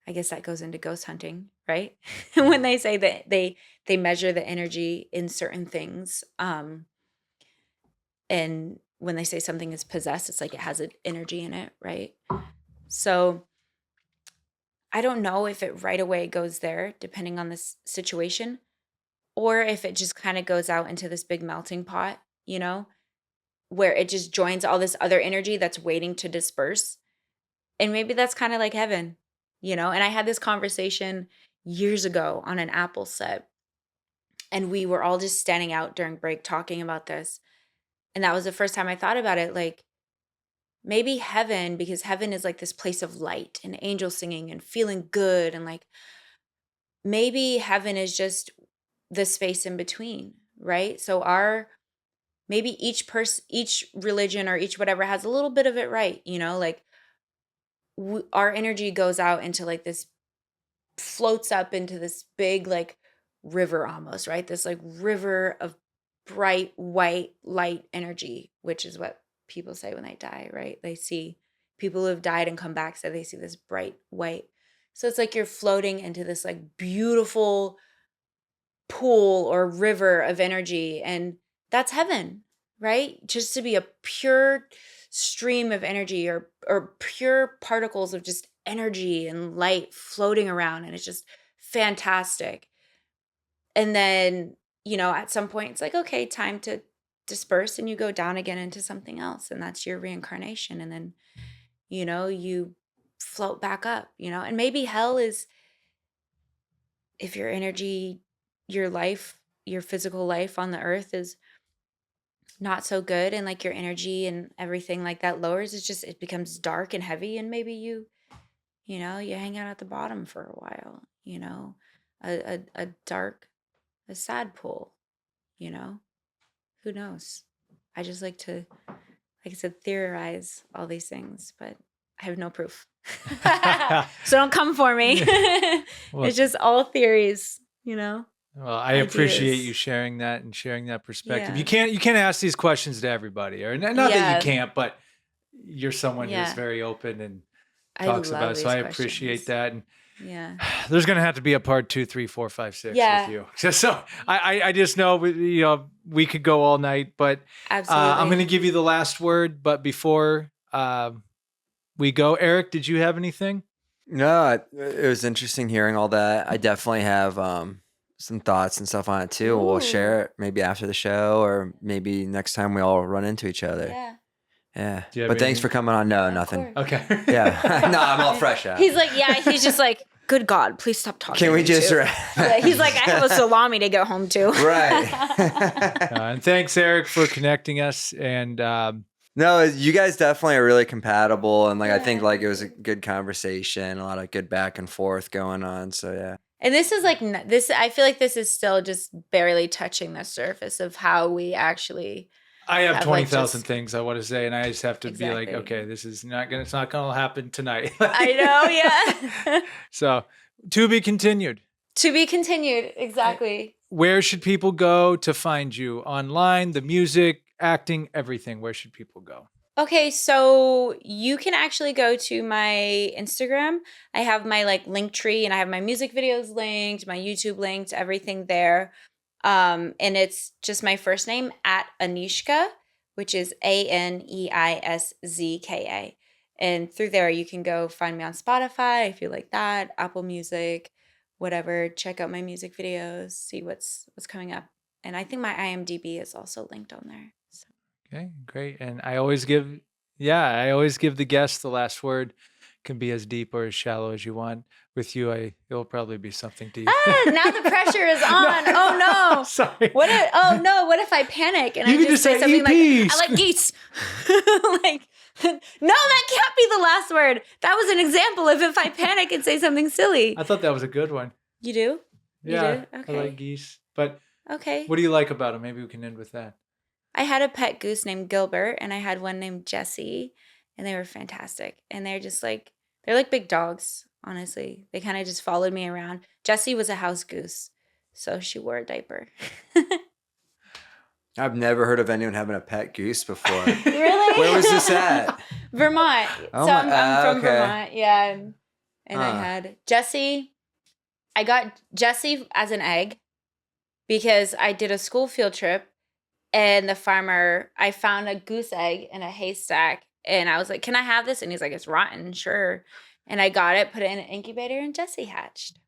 I guess that goes into ghost hunting, right? When they say that they measure the energy in certain things. And when they say something is possessed, it's like it has an energy in it, right? So I don't know if it right away goes there, depending on this situation, or if it just kind of goes out into this big melting pot, where it just joins all this other energy that's waiting to disperse. And maybe that's kind of like heaven, And I had this conversation years ago on an Apple set, and we were all just standing out during break talking about this. And that was the first time I thought about it. Like, maybe heaven, because heaven is like this place of light and angels singing and feeling good. And like, maybe heaven is just the space in between, right? So maybe each religion or each whatever has a little bit of it right, like our energy goes out into like this, floats up into this big like river almost, right? This like river of bright white light energy, which is what people say when they die, right? They see people who have died and come back, so they see this bright white. So it's like you're floating into this like beautiful pool or river of energy, and that's heaven, right? Just to be a pure stream of energy or pure particles of just energy and light floating around, and it's just fantastic. And then, at some point it's like, okay, time to disperse, and you go down again into something else, and that's your reincarnation. And then, you float back up, and maybe hell is if your energy, your life, your physical life on the earth is not so good, and like your energy and everything like that lowers, it becomes dark and heavy, and maybe you hang out at the bottom for a while, a dark, a sad pool, who knows? I just like to, like I said, theorize all these things, but I have no proof. So don't come for me. Well, it's just all theories, Well, I ideas. appreciate you sharing that and sharing that perspective. Yeah. You can't ask these questions to everybody, or not that you can't, but you're someone who's very open and talks about it. So I appreciate that. And yeah, there's going to have to be a part 2, 3, 4, 5, 6 Yeah. with you. So I just know, we could go all night, but absolutely. I'm going to give you the last word. But before we go, Eric, did you have anything? No, it was interesting hearing all that. I definitely have some thoughts and stuff on it too. We'll share it maybe after the show, or maybe next time we all run into each other. Yeah. But thanks for coming on. No, nothing. Okay. Yeah. No, I'm all fresh out. He's like, he's just like, good God, please stop talking. Can we just? He's like, I have a salami to go home to. Right. And thanks, Eric, for connecting us. And no, you guys definitely are really compatible, and like I think like it was a good conversation, a lot of good back and forth going on. So yeah. And this is like this. I feel like this is still just barely touching the surface of how we actually. I have 20,000 things I want to say, and I just have to be like, okay, it's not going to happen tonight. I know, yeah. So, to be continued. To be continued, exactly. Where should people go to find you? Online, the music, acting, everything. Where should people go? Okay, so you can actually go to my Instagram. I have my like link tree, and I have my music videos linked, my YouTube linked, everything there. And it's just my first name at Aneiszka, which is Aneiszka. And through there, you can go find me on Spotify if you like that, Apple Music, whatever. Check out my music videos, see what's coming up. And I think my IMDb is also linked on there. So. Okay, great. And I always give the guest the last word. Can be as deep or as shallow as you want. With you, it'll probably be something deep. Now the pressure is on. No. Oh no! Sorry. What if I panic and you I can just say something like, EPs. "I like geese"? Like, no, that can't be the last word. That was an example of if I panic and say something silly. I thought that was a good one. You do? Yeah, you do? Okay. I like geese. But okay, what do you like about them? Maybe we can end with that. I had a pet goose named Gilbert, and I had one named Jessie, and they were fantastic. And they're like big dogs. Honestly, they kind of just followed me around. Jessie was a house goose, so she wore a diaper. I've never heard of anyone having a pet goose before. Really? Where was this at? Vermont. Oh so I'm from okay. Vermont. Yeah. And I had Jesse. I got Jesse as an egg because I did a school field trip and I found a goose egg in a haystack. And I was like, can I have this? And he's like, it's rotten. Sure. And I got it, put it in an incubator, and Jesse hatched.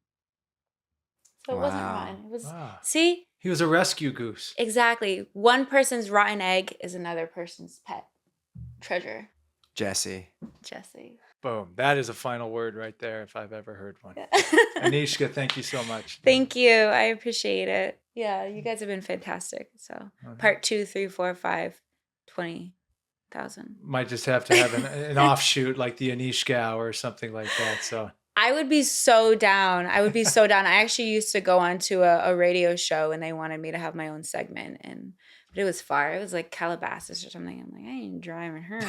So it wasn't rotten. It was, see? He was a rescue goose. Exactly. One person's rotten egg is another person's pet treasure. Jesse. Boom. That is a final word right there if I've ever heard one. Aneiszka, thank you so much. Thank you. I appreciate it. Yeah, you guys have been fantastic. So part 2, 3, 4, 5, 20,000. Might just have to have an offshoot like the Aneiszka Hour or something like that. So I would be so down. I actually used to go on to a radio show and they wanted me to have my own segment, but it was far. It was like Calabasas or something. I'm like, I ain't driving her.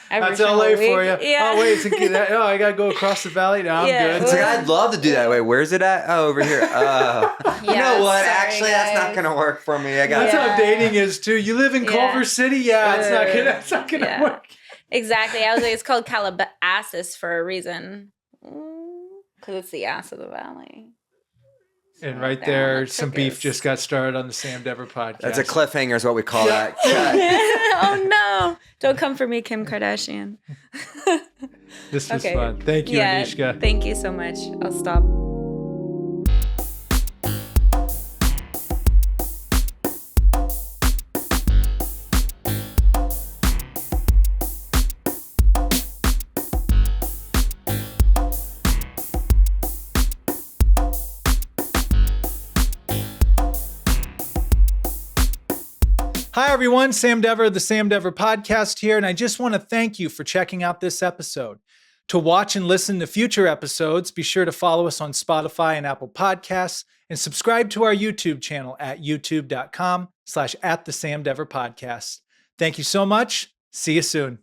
That's LA for you. Yeah. Oh, wait. I got to go across the valley. No, I'm good. It's like, I'd love to do that. Wait, where's it at? Oh, over here. You know what? Sorry, Actually, that's not going to work for me. That's how dating is, too. You live in Culver City? Yeah, it's not going to work. Exactly. I was like, it's called Calabasas for a reason. Because it's the ass of the valley. And right there, some beef just got started on the Sam Dever podcast. That's a cliffhanger is what we call that. Oh, no. Don't come for me, Kim Kardashian. This was fun. Thank you, Aneiszka. Thank you so much. I'll stop. Hi, everyone. Sam Dever, the Sam Dever Podcast here, and I just want to thank you for checking out this episode. To watch and listen to future episodes, be sure to follow us on Spotify and Apple Podcasts, and subscribe to our YouTube channel at youtube.com/@the Sam Dever Podcast. Thank you so much. See you soon.